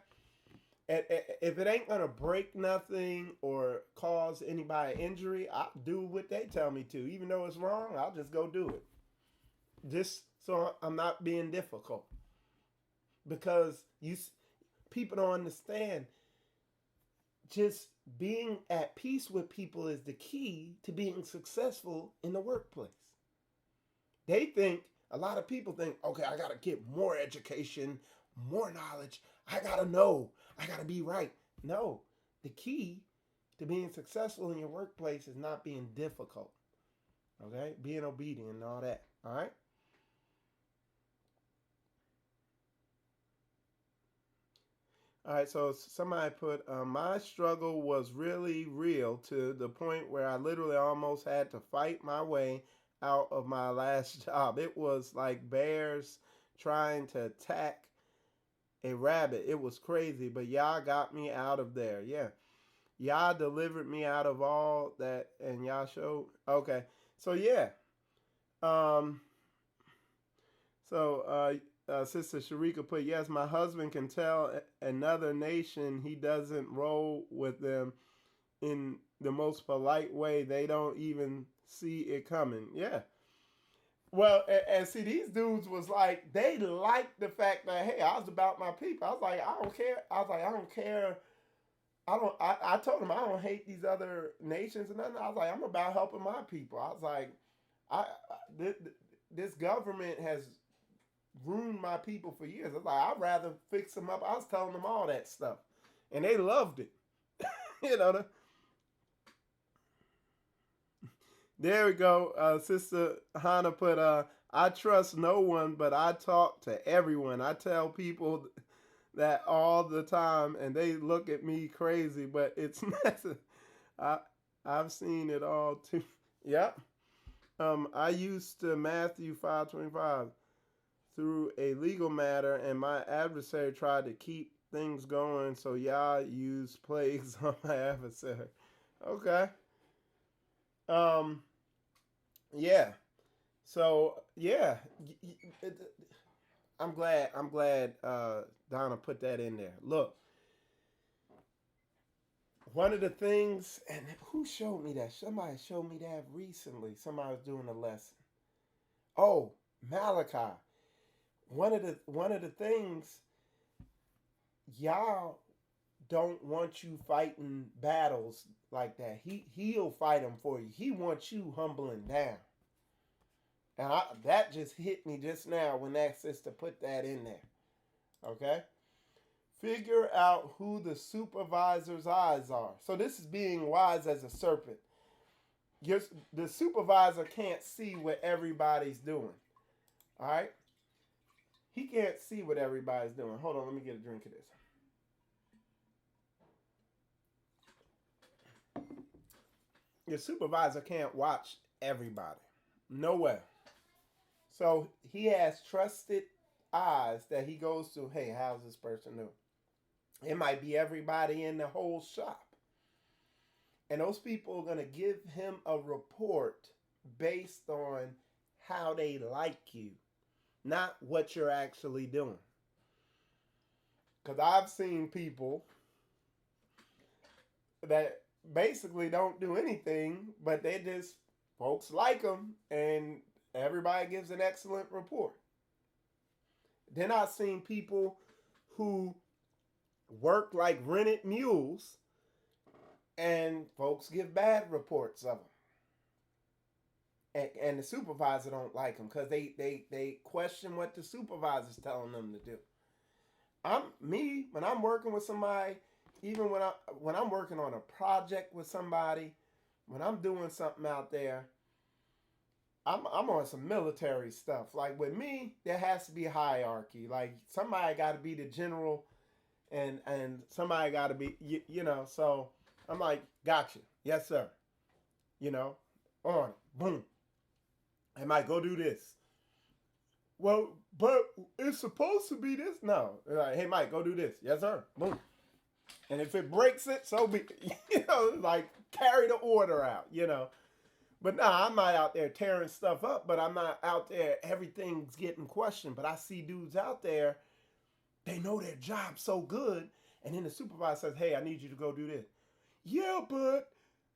And if it ain't gonna break nothing or cause anybody injury, I'll do what they tell me to. Even though it's wrong, I'll just go do it. Just so I'm not being difficult. Because people don't understand. Just being at peace with people is the key to being successful in the workplace. A lot of people think, okay, I got to get more education, more knowledge. I got to know. I got to be right. No, the key to being successful in your workplace is not being difficult. Okay? Being obedient and all that. All right? All right, so somebody put, my struggle was really real to the point where I literally almost had to fight my way out of my last job. It was like bears trying to attack a rabbit. It was crazy, but Yah got me out of there. Yeah. Yah delivered me out of all that, and Yah showed. Okay. So, yeah. Sister Sharika put, yes, my husband can tell another nation he doesn't roll with them in the most polite way. They don't even see it coming. Yeah. Well, and see, these dudes was like, they liked the fact that, hey, I was about my people. I was like, I don't care. I was like, I don't care. I told them I don't hate these other nations and nothing. I was like, I'm about helping my people. I was like, I this government has ruined my people for years. I was like, I'd rather fix them up. I was telling them all that stuff, and they loved it. you know, the, There we go. Sister Hannah put, I trust no one, but I talk to everyone. I tell people that all the time, and they look at me crazy, but it's necessary. I, I've seen it all too. Yep. I used to Matthew 5:25 through a legal matter, and my adversary tried to keep things going, so Yah used plagues on my adversary. Okay. Um, Yeah. So yeah, I'm glad. I'm glad Donna put that in there. Look, one of the things, and who showed me that? Somebody showed me that recently. Somebody was doing a lesson. Oh, Malachi. One of the things, y'all don't want you fighting battles like that. He'll fight them for you. He wants you humbling down. And that just hit me just now when that sister put that in there. Okay? Figure out who the supervisor's eyes are. So this is being wise as a serpent. The supervisor can't see what everybody's doing. All right? He can't see what everybody's doing. Hold on, let me get a drink of this. Your supervisor can't watch everybody. No way. So he has trusted eyes that he goes to, hey, how's this person doing? It might be everybody in the whole shop. And those people are going to give him a report based on how they like you, not what you're actually doing. Because I've seen people that basically don't do anything, but they just, folks like them, and everybody gives an excellent report. Then I've seen people who work like rented mules, and folks give bad reports of them. And the supervisor don't like them because they question what the supervisor's telling them to do. When I'm working with somebody, even when I'm working on a project with somebody, when I'm doing something out there, I'm on some military stuff. Like with me, there has to be a hierarchy. Like somebody got to be the general, and somebody got to be So I'm like, gotcha, yes sir. On boom. I might go do this. Well, but it's supposed to be this. No, like, hey Mike, go do this. Yes sir. Boom. And if it breaks it, so be. Like carry the order out. But nah, I'm not out there tearing stuff up, but I'm not out there, everything's getting questioned. But I see dudes out there, they know their job so good, and then the supervisor says, hey, I need you to go do this. Yeah, but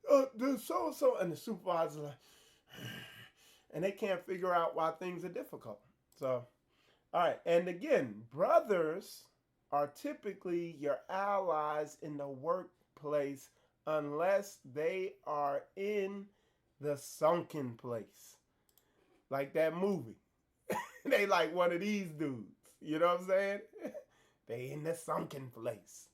the so-and-so, and the supervisor's like, and they can't figure out why things are difficult. So, all right, and again, brothers are typically your allies in the workplace unless they are in the sunken place. Like that movie. They like one of these dudes. You know what I'm saying? They in the sunken place.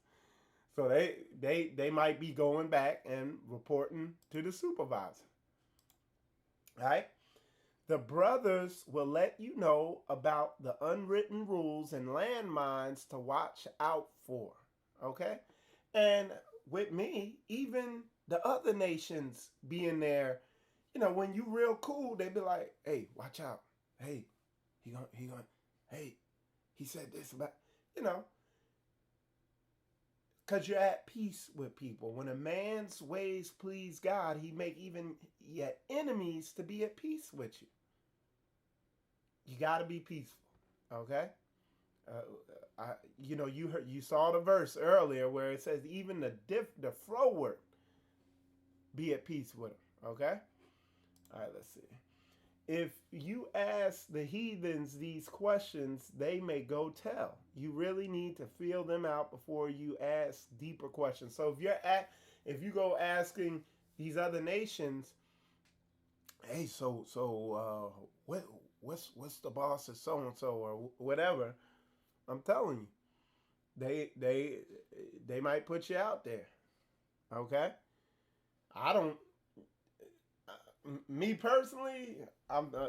So they might be going back and reporting to the supervisor. All right? The brothers will let you know about the unwritten rules and landmines to watch out for. Okay? And with me, even the other nations being there, when you real cool, they be like, hey, watch out. Hey, hey, he said this about, because you're at peace with people. When a man's ways please God, he make even yet enemies to be at peace with you. You got to be peaceful, okay? You saw the verse earlier where it says even the froward be at peace with him, okay? All right, let's see. if you ask the heathens these questions, they may go tell. You really need to feel them out before you ask deeper questions. So if you go asking these other nations, hey, what's the boss of so and so or whatever, I'm telling you, they might put you out there. Okay, I don't. Me personally, I'm. I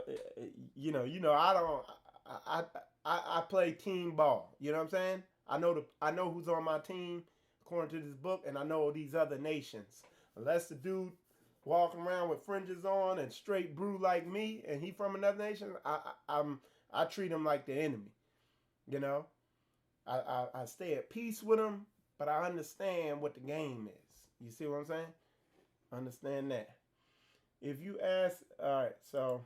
don't. I, I play team ball. You know what I'm saying? I know who's on my team according to this book, and I know these other nations. Unless the dude walking around with fringes on and straight brew like me, and he from another nation, I treat him like the enemy. You know, I stay at peace with him, but I understand what the game is. You see what I'm saying? Understand that. If you ask, all right, so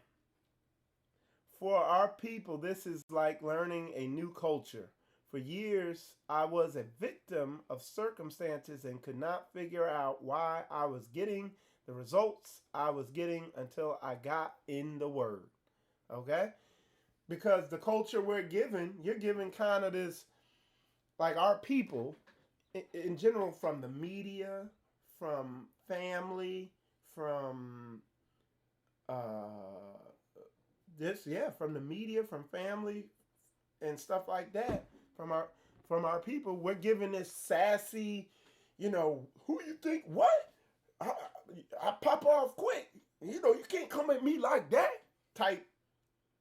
for our people, this is like learning a new culture. For years, I was a victim of circumstances and could not figure out why I was getting the results I was getting until I got in the Word. Okay? Because the culture we're given, you're given kind of this, like our people, in general, from the media, from family, from from the media, from family and stuff like that, from our people, we're given this sassy, who you think what? I pop off quick. You can't come at me like that type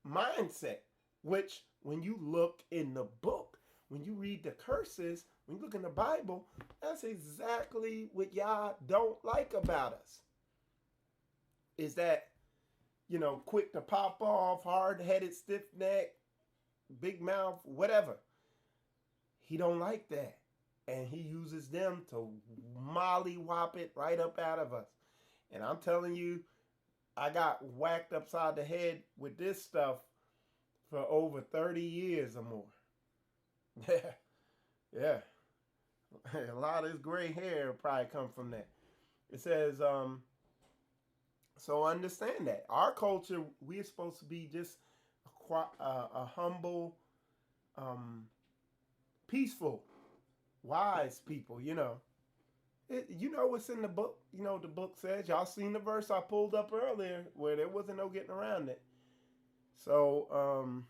mindset. Which, when you look in the book, when you read the curses, when you look in the Bible, that's exactly what y'all don't like about us. Is that, quick to pop off, hard-headed, stiff-neck, big mouth, whatever. He don't like that. And he uses them to mollywop it right up out of us. And I'm telling you, I got whacked upside the head with this stuff for over 30 years or more. Yeah. A lot of this gray hair probably come from that. It says, so understand that. Our culture, we're supposed to be just a humble, peaceful, wise people, what's in the book. The book says. Y'all seen the verse I pulled up earlier where there wasn't no getting around it. So,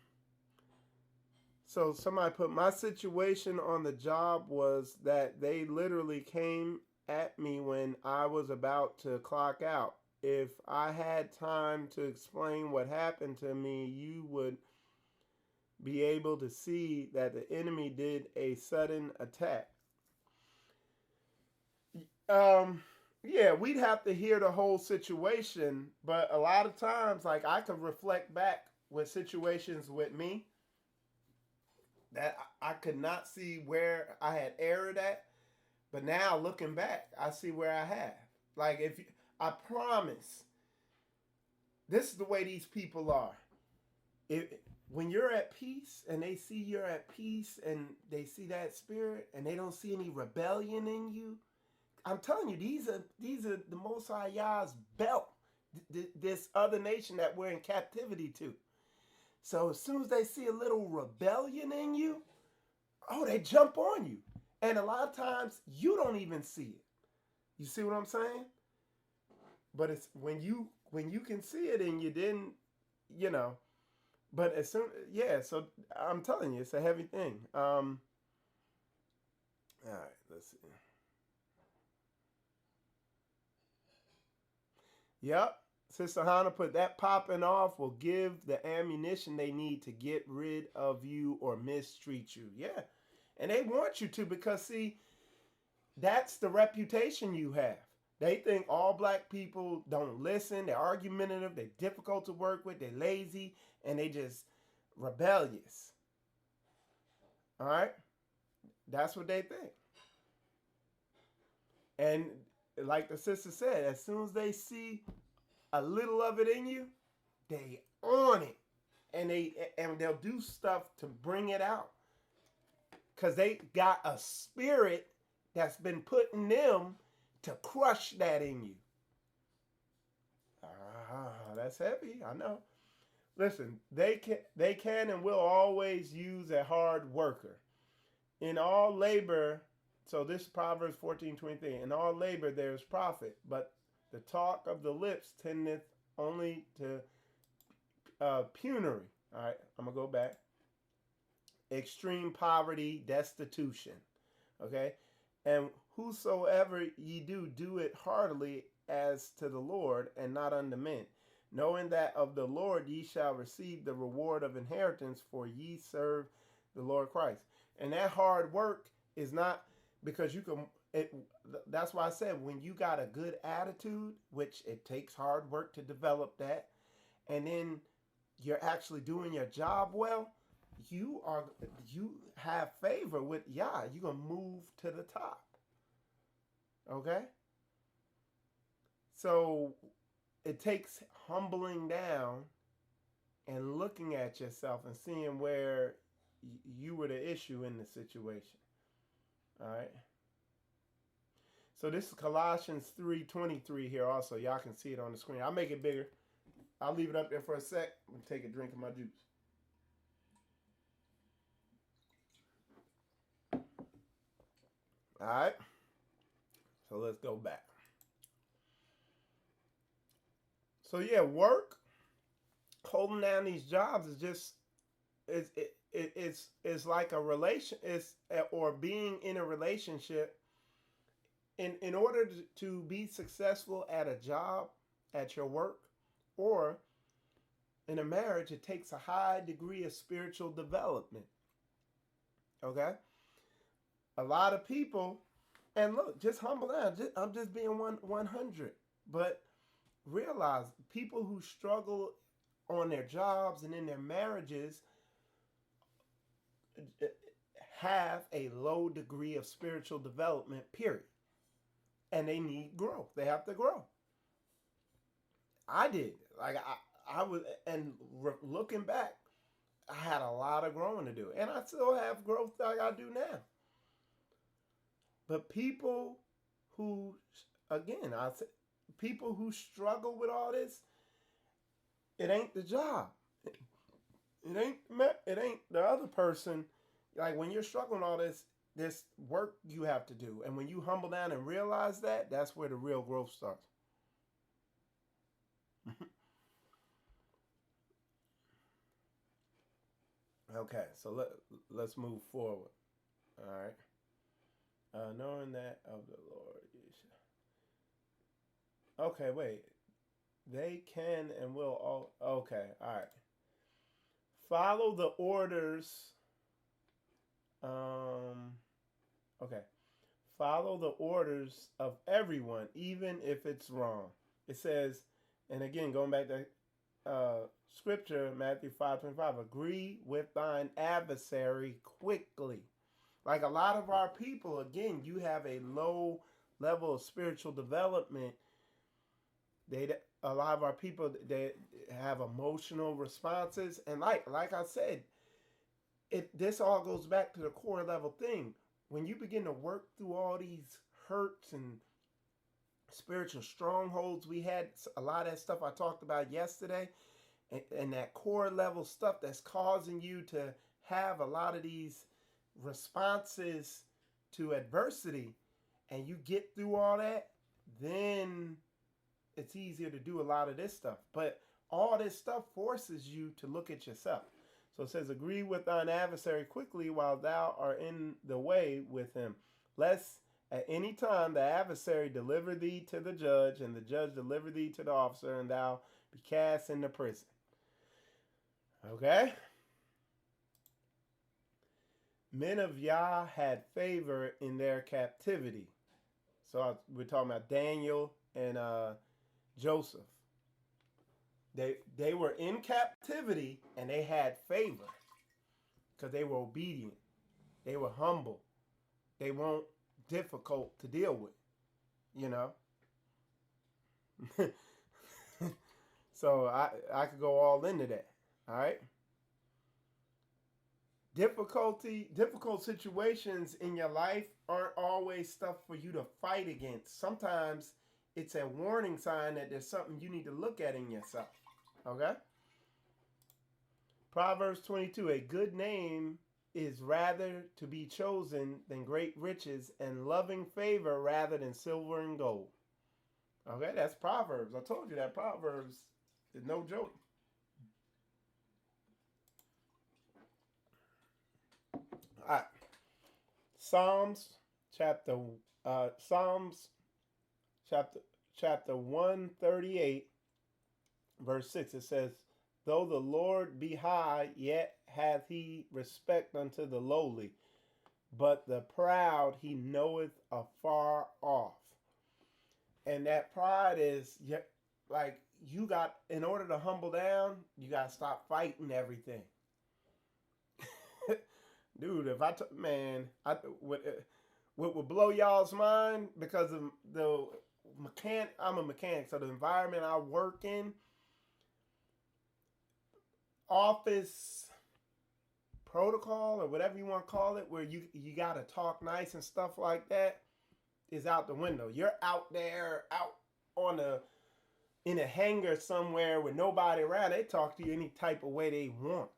so somebody put, my situation on the job was that they literally came at me when I was about to clock out. If I had time to explain what happened to me, you would be able to see that the enemy did a sudden attack. Yeah, we'd have to hear the whole situation, but a lot of times, like, I could reflect back with situations with me that I could not see where I had erred at, but now looking back, I see where I have. Like, I promise, this is the way these people are. When you're at peace and they see you're at peace and they see that spirit and they don't see any rebellion in you, I'm telling you, these are the Most High Yah's belt. This other nation that we're in captivity to. So as soon as they see a little rebellion in you, they jump on you. And a lot of times you don't even see it. You see what I'm saying? But it's when you can see it and you didn't, But as soon, so I'm telling you, it's a heavy thing. All right, let's see. Yep. Sister Hannah put, that popping off will give the ammunition they need to get rid of you or mistreat you. Yeah. And they want you to, because, see, that's the reputation you have. They think all black people don't listen, they're argumentative, they're difficult to work with, they're lazy, and they just rebellious. All right? That's what they think. And like the sister said, as soon as they see a little of it in you, they on it. And they'll do stuff to bring it out. Because they got a spirit that's been put in them to crush that in you. That's heavy, I know. Listen, they can and will always use a hard worker. In all labor, so this is Proverbs 14:23. In all labor there is profit, but the talk of the lips tendeth only to penury. All right, I'm gonna go back. Extreme poverty, destitution. Okay, and whosoever ye do, do it heartily as to the Lord, and not unto men, knowing that of the Lord ye shall receive the reward of inheritance, for ye serve the Lord Christ. And that hard work is not because you can. That's why I said when you got a good attitude, which it takes hard work to develop that, and then you're actually doing your job well, you have favor with Yah. You're gonna move to the top. Okay? So it takes humbling down and looking at yourself and seeing where you were the issue in the situation. All right? So this is Colossians 3:23 here also. Y'all can see it on the screen. I'll make it bigger. I'll leave it up there for a sec. I'm going to take a drink of my juice. All right. So let's go back. So yeah, work, holding down these jobs is just it's like a relation, or being in a relationship. In order to be successful at a job, at your work, or in a marriage, it takes a high degree of spiritual development. Okay? A lot of people, and look, just humble down. I'm just being 100. But realize people who struggle on their jobs and in their marriages have a low degree of spiritual development, period. And they need growth. They have to grow. I did. Like I was, and looking back, I had a lot of growing to do, and I still have growth like I do now. But people who, again, people who struggle with all this, it ain't the job. It ain't the other person. Like when you're struggling with all this work you have to do, and when you humble down and realize that, that's where the real growth starts. Okay, so let's move forward. All right. Knowing that of the Lord. Okay, wait. They can and will all. Okay, all right. Follow the orders. Okay. Follow the orders of everyone, even if it's wrong. It says, and again, going back to scripture, Matthew 5:25, agree with thine adversary quickly. Like a lot of our people, again, you have a low level of spiritual development. A lot of our people, they have emotional responses, and like I said, this all goes back to the core level thing. When you begin to work through all these hurts and spiritual strongholds, we had a lot of that stuff I talked about yesterday, and that core level stuff that's causing you to have a lot of these responses to adversity, and you get through all that, then it's easier to do a lot of this stuff. But all this stuff forces you to look at yourself. So it says, agree with thine adversary quickly while thou art in the way with him, lest at any time the adversary deliver thee to the judge, and the judge deliver thee to the officer, and thou be cast into prison. Okay? Men of Yah had favor in their captivity. So we're talking about Daniel and Joseph. They were in captivity and they had favor because they were obedient. They were humble. They weren't difficult to deal with, you know. So I could go all into that. All right. Difficult situations in your life aren't always stuff for you to fight against. Sometimes it's a warning sign that there's something you need to look at in yourself. Okay? Proverbs 22, a good name is rather to be chosen than great riches, and loving favor rather than silver and gold. Okay, that's Proverbs. I told you that Proverbs is no joke. All right. Psalms chapter Psalms chapter 138 verse 6, it says, though the Lord be high, yet hath he respect unto the lowly, but the proud he knoweth afar off. And that pride is like, you got, in order to humble down, you got to stop fighting everything. Dude, if what would blow y'all's mind, because of the I'm a mechanic, so the environment I work in, office protocol or whatever you want to call it, where you got to talk nice and stuff like that, is out the window. You're out there, out in a hangar somewhere with nobody around. They talk to you any type of way they want.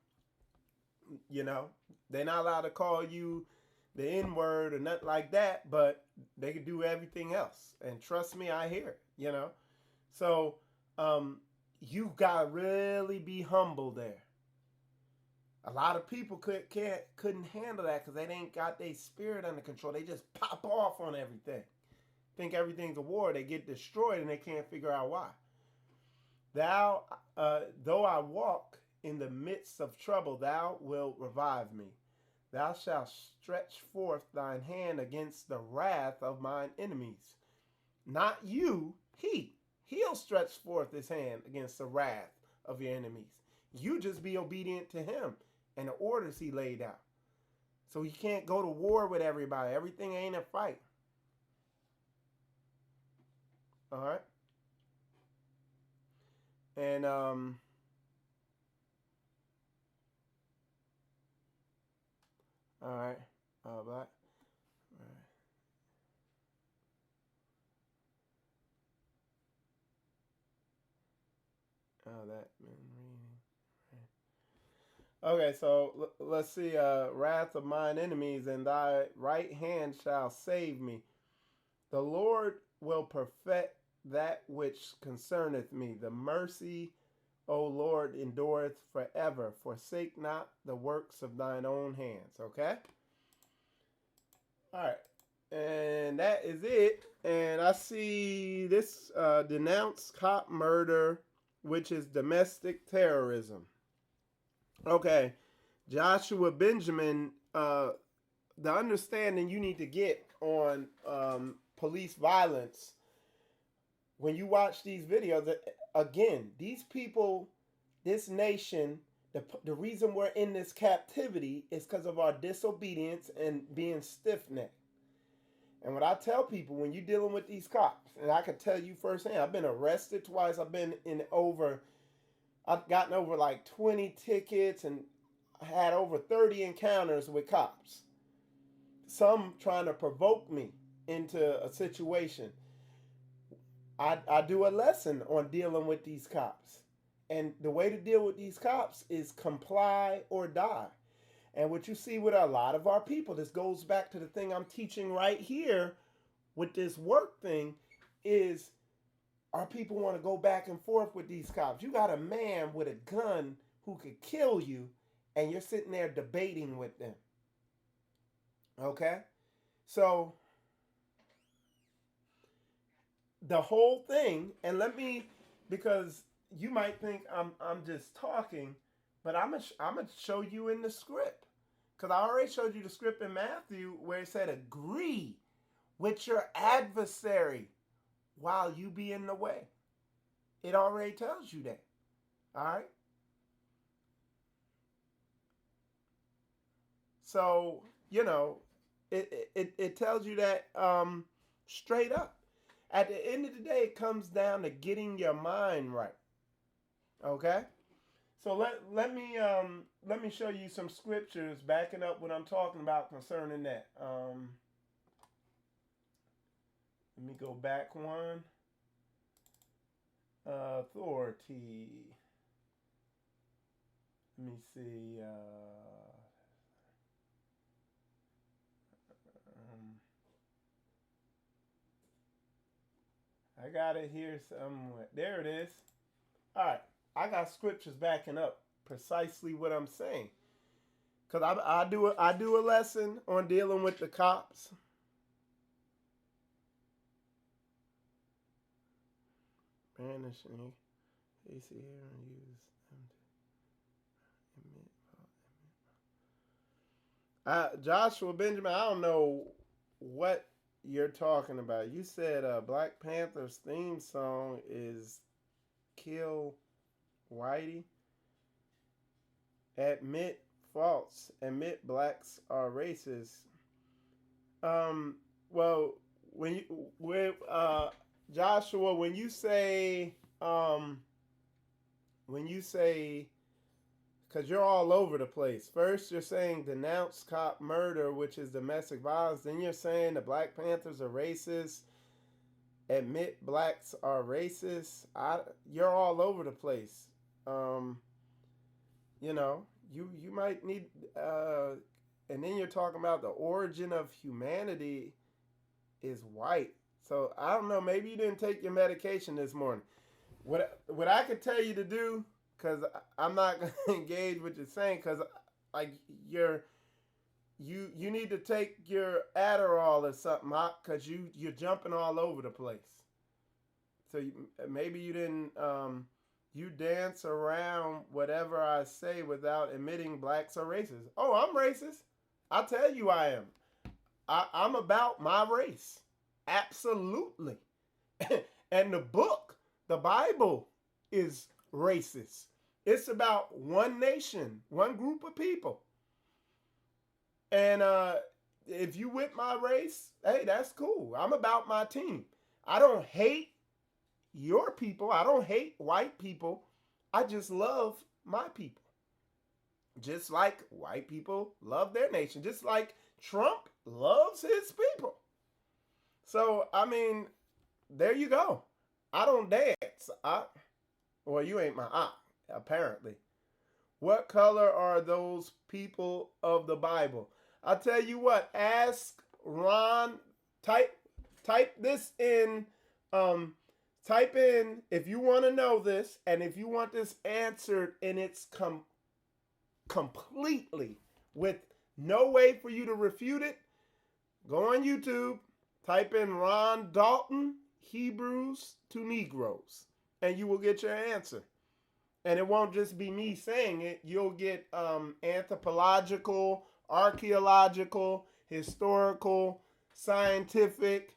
You know, they're not allowed to call you the N-word or nothing like that, but they can do everything else. And trust me, I hear it, you know. So you got to really be humble there. A lot of people couldn't handle that because they ain't got their spirit under control. They just pop off on everything. Think everything's a war. They get destroyed and they can't figure out why. Thou, though I walk in the midst of trouble, thou wilt revive me. Thou shalt stretch forth thine hand against the wrath of mine enemies. Not you, he. He'll stretch forth his hand against the wrath of your enemies. You just be obedient to him and the orders he laid out. So you can't go to war with everybody. Everything ain't a fight. All right. And all right. All right. Oh, that reading. Okay, so let's see. Wrath of mine enemies, and thy right hand shall save me. The Lord will perfect that which concerneth me. The mercy, O Lord, endureth forever. Forsake not the works of thine own hands. Okay? All right. And that is it. And I see this denounce cop murder, which is domestic terrorism. Okay. Joshua Benjamin, the understanding you need to get on police violence, when you watch these videos, again, these people, this nation, the reason we're in this captivity is because of our disobedience and being stiff-necked. And what I tell people, when you're dealing with these cops, and I can tell you firsthand, I've been arrested twice. I've gotten over like 20 tickets and had over 30 encounters with cops. Some trying to provoke me into a situation. I do a lesson on dealing with these cops. And the way to deal with these cops is comply or die. And what you see with a lot of our people, this goes back to the thing I'm teaching right here with this work thing, is our people want to go back and forth with these cops. You got a man with a gun who could kill you, and you're sitting there debating with them. Okay? So the whole thing, and because you might think I'm just talking, but I'm gonna show you in the script. Because I already showed you the script in Matthew where it said agree with your adversary while you be in the way. It already tells you that. All right? So, you know, it tells you that straight up. At the end of the day, it comes down to getting your mind right. Okay? So let me show you some scriptures backing up what I'm talking about concerning that. Let me go back one. Authority. Let me see. I got it here somewhere. There it is. All right. I got scriptures backing up precisely what I'm saying. Cause I do a lesson on dealing with the cops. Banishing. AC here and use them to Joshua Benjamin, I don't know what you're talking about. You said Black Panther's theme song is Kill Whitey. Admit faults. Admit blacks are racist. Well, Joshua, when you say because you're all over the place. First, you're saying denounce cop murder, which is domestic violence. Then you're saying the Black Panthers are racist. Admit blacks are racist. You're all over the place. You know, you might need. And then you're talking about the origin of humanity is white. So I don't know. Maybe you didn't take your medication this morning. What I could tell you to do, because I'm not going to engage with you saying, because like you need to take your Adderall or something, because you're jumping all over the place. So maybe you didn't. You dance around whatever I say without admitting blacks are racist. Oh, I'm racist. I'll tell you I am. I'm about my race. Absolutely. And the book, the Bible, is racist. It's about one nation, one group of people. And if you with my race, hey, that's cool. I'm about my team. I don't hate your people. I don't hate white people. I just love my people. Just like white people love their nation. Just like Trump loves his people. So, I mean, there you go. I don't dance. Well, you ain't my aunt, apparently. What color are those people of the Bible? I'll tell you what. Ask Ron. Type this in. Type in if you want to know this, and if you want this answered in its completely with no way for you to refute it. Go on YouTube. Type in Ron Dalton, Hebrews to Negroes, and you will get your answer. And it won't just be me saying it. You'll get anthropological, archaeological, historical, scientific,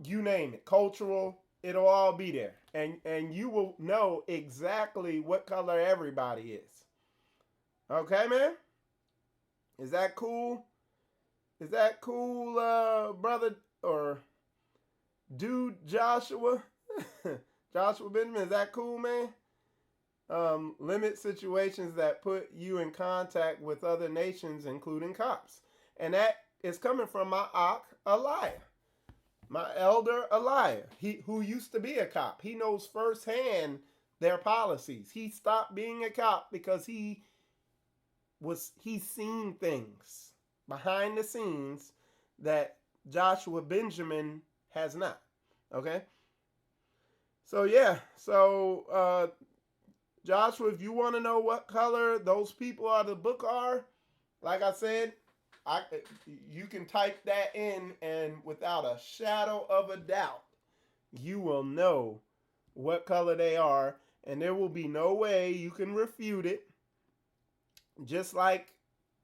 you name it, cultural. It'll all be there. And you will know exactly what color everybody is. Okay, man? Is that cool? Is that cool, brother or dude Joshua? Joshua Benjamin, is that cool, man? Limit situations that put you in contact with other nations, including cops. And that is coming from my Ak Eliah, my elder Eliah, who used to be a cop. He knows firsthand their policies. He stopped being a cop because he's seen things behind the scenes that Joshua Benjamin has not. Okay? So yeah, Joshua, if you want to know what color those people out of the book are, like I said, you can type that in, and without a shadow of a doubt, you will know what color they are, and there will be no way you can refute it. Just like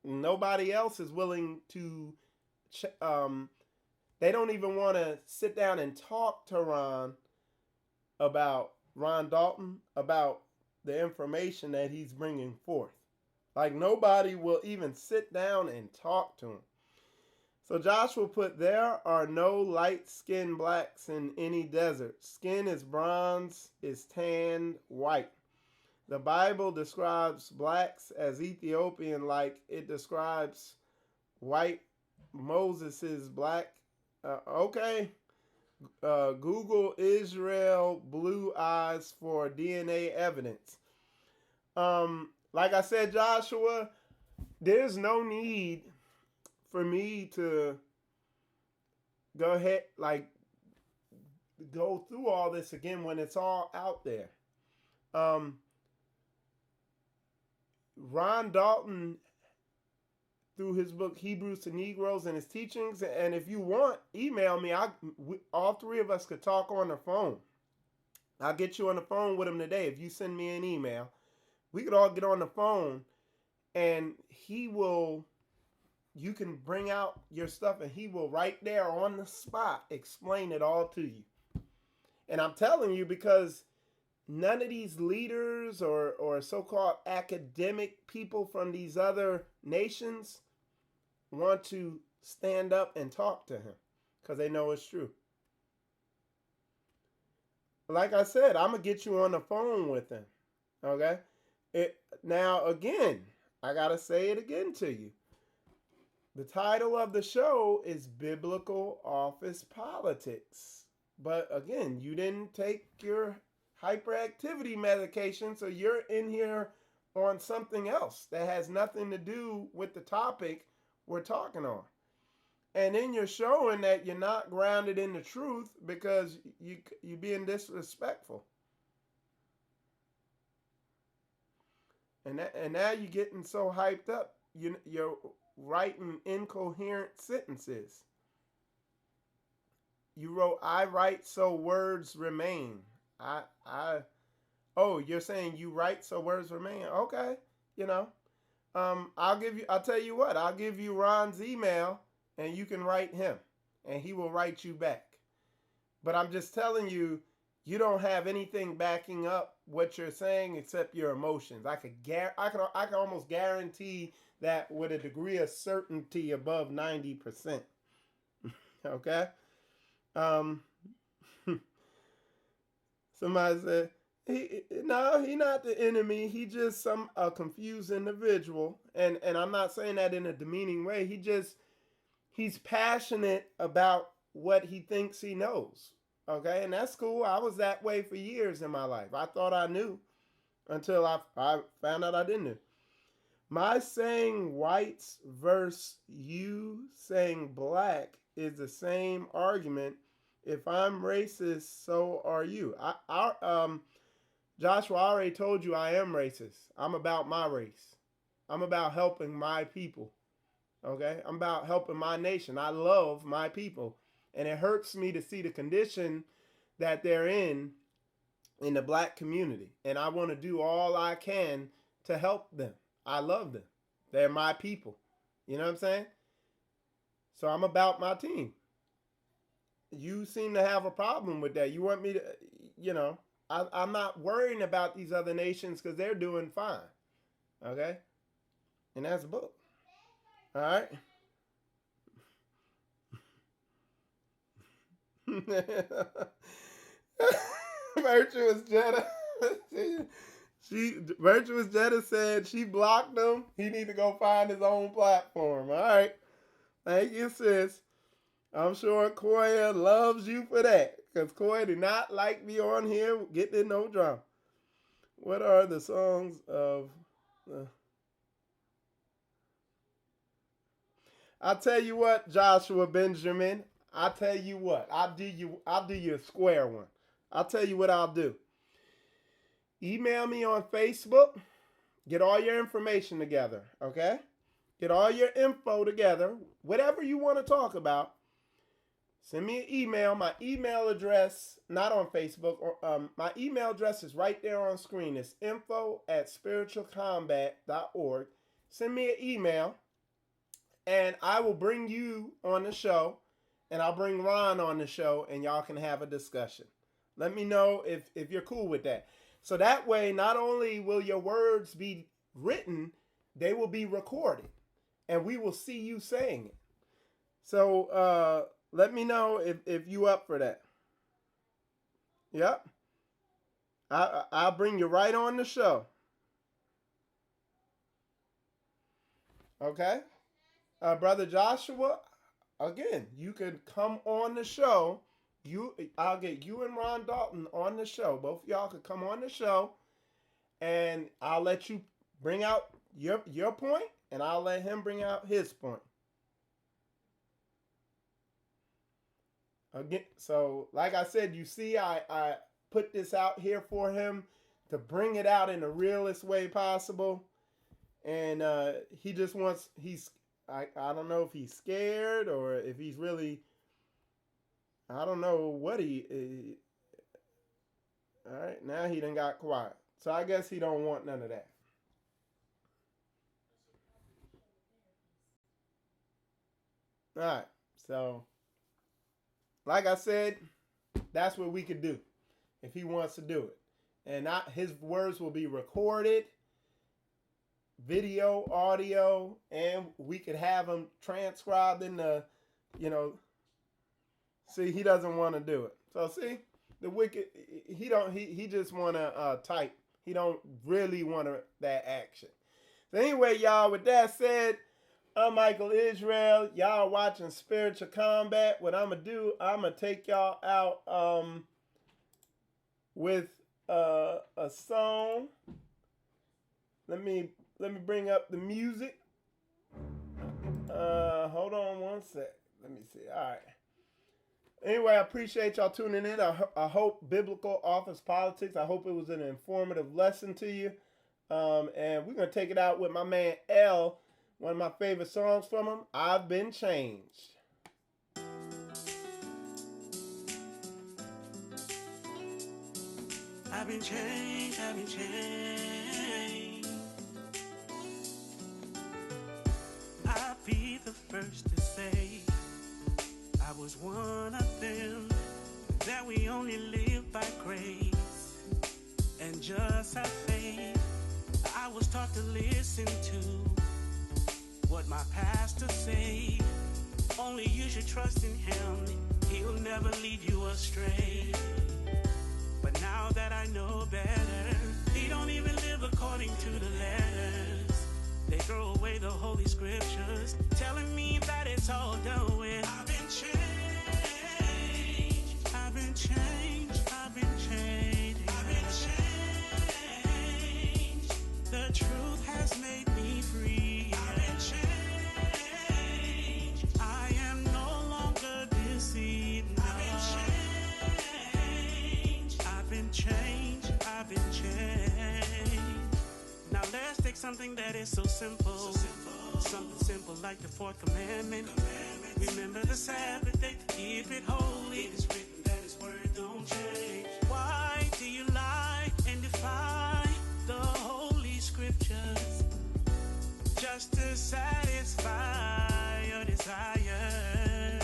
nobody else is willing to, they don't even want to sit down and talk to Ron Dalton, about the information that he's bringing forth. Like nobody will even sit down and talk to him. So Joshua put, there are no light-skinned blacks in any desert. Skin is bronze, is tanned white. The Bible describes blacks as Ethiopian like it describes white Moses' black. Okay. Google Israel blue eyes for DNA evidence. like I said, Joshua, there's no need for me to go ahead, like, go through all this again when it's all out there. Ron Dalton, through his book Hebrews to Negroes and his teachings, and if you want, email me. All three of us could talk on the phone. I'll get you on the phone with him today. If you send me an email, we could all get on the phone, and you can bring out your stuff, and he will right there on the spot explain it all to you. And I'm telling you, because none of these leaders or so-called academic people from these other nations want to stand up and talk to him because they know it's true. Like I said, I'm going to get you on the phone with him. Okay? Now, again, I got to say it again to you. The title of the show is Biblical Office Politics. But again, you didn't take your hyperactivity medication, so you're in here on something else that has nothing to do with the topic we're talking on. And then you're showing that you're not grounded in the truth because you're being disrespectful. And now you're getting so hyped up, you're writing incoherent sentences. You wrote, I write so words remain. Oh, you're saying you write so words remain. Okay. I'll tell you what, I'll give you Ron's email and you can write him and he will write you back. But I'm just telling you, you don't have anything backing up what you're saying except your emotions. I can almost guarantee that with a degree of certainty above 90%. Okay? Somebody said, he not the enemy. He just a confused individual. And I'm not saying that in a demeaning way. He's passionate about what he thinks he knows. Okay, and that's cool. I was that way for years in my life. I thought I knew until I found out I didn't know. My saying whites versus you saying black is the same argument. If I'm racist, so are you. Joshua, I already told you I am racist. I'm about my race. I'm about helping my people. Okay? I'm about helping my nation. I love my people. And it hurts me to see the condition that they're in the black community. And I want to do all I can to help them. I love them. They're my people. You know what I'm saying? So I'm about my team. You seem to have a problem with that. You want me to, I'm not worrying about these other nations because they're doing fine. Okay? And that's a book. All right? Virtuous Jetta. Virtuous Jetta said she blocked him. He need to go find his own platform. All right. Thank you, sis. I'm sure Koya loves you for that. Because Koya did not like me on here getting in no drama. What are the songs of... I'll tell you what, Joshua Benjamin. I'll tell you what. I'll do you a square one. I'll tell you what I'll do. Email me on Facebook. Get all your information together, okay? Get all your info together. Whatever you want to talk about. Send me an email. My email address, not on Facebook. My email address is right there on screen. It's info@spiritualcombat.org. Send me an email. And I will bring you on the show. And I'll bring Ron on the show. And y'all can have a discussion. Let me know if you're cool with that. So that way, not only will your words be written, they will be recorded. And we will see you saying it. So let me know if you up for that. Yep. I'll bring you right on the show. Okay? Brother Joshua, again, you could come on the show. I'll get you and Ron Dalton on the show. Both of y'all could come on the show, and I'll let you bring out your point, and I'll let him bring out his point. Again, so like I said, you see, I put this out here for him to bring it out in the realest way possible, and he just wants. I don't know if he's scared or if he's really. I don't know what he. All right, now he done got quiet, so I guess he don't want none of that. All right, so. Like I said, that's what we could do if he wants to do it. And his words will be recorded, video, audio, and we could have them transcribed in the, see, he doesn't want to do it. So see, the wicked, he just want to type. He don't really want that action. So anyway, y'all, with that said, I'm Michael Israel. Y'all watching Spiritual Combat. What I'm going to do, I'm going to take y'all out with a song. Let me bring up the music. Hold on one sec. Let me see. All right. Anyway, I appreciate y'all tuning in. I hope Biblical Office Politics, I hope it was an informative lesson to you. And we're going to take it out with my man L. One of my favorite songs from him, I've Been Changed. I've been changed, I've been changed. I'll be the first to say I was one of them, that we only live by grace and just have faith. I was taught to listen to what my pastor say. Only you should trust in him. He'll never lead you astray. But now that I know better, he don't even live according to the letters. They throw away the holy scriptures, telling me that it's all done with. I've been changed. I've been changed. I've been changed. I've been changed. The truth has made me free. I've been changed. I am no longer deceived. No. I've been changed. I've been changed. Now let's take something that is so simple. Something simple like the fourth commandment. Remember the Sabbath day to keep it holy. It is written that his word don't change. Why do you lie and defy the holy scriptures just to satisfy your desires?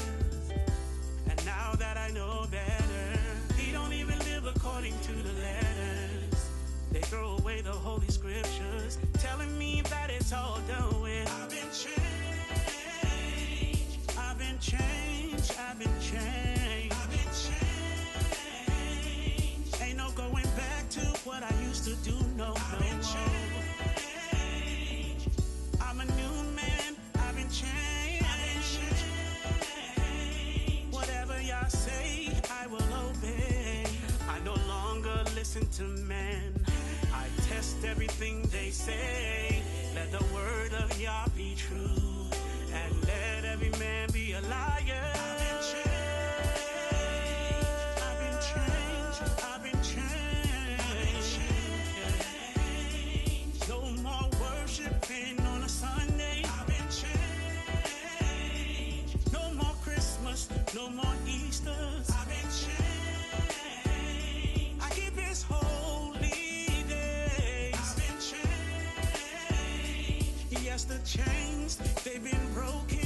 And now that I know better, he don't even live according to the letters. They throw away the holy scriptures, telling me that it's all done with. I've been changed. I've been changed. I've been changed. I've been changed. Ain't no going back to what I used to do. No, I've been changed. I'm a new man. I've been changed. I've been changed. Whatever y'all say, I will obey. I no longer listen to men. I test everything they say. Let the word of Yah be true, and let every man be a liar. I've been changed. I've been changed. I've been changed. No more worshiping on a Sunday. I've been changed. No more Christmas. No more Easters. I've been changed. I keep his holy. Yes, the chains, they've been broken.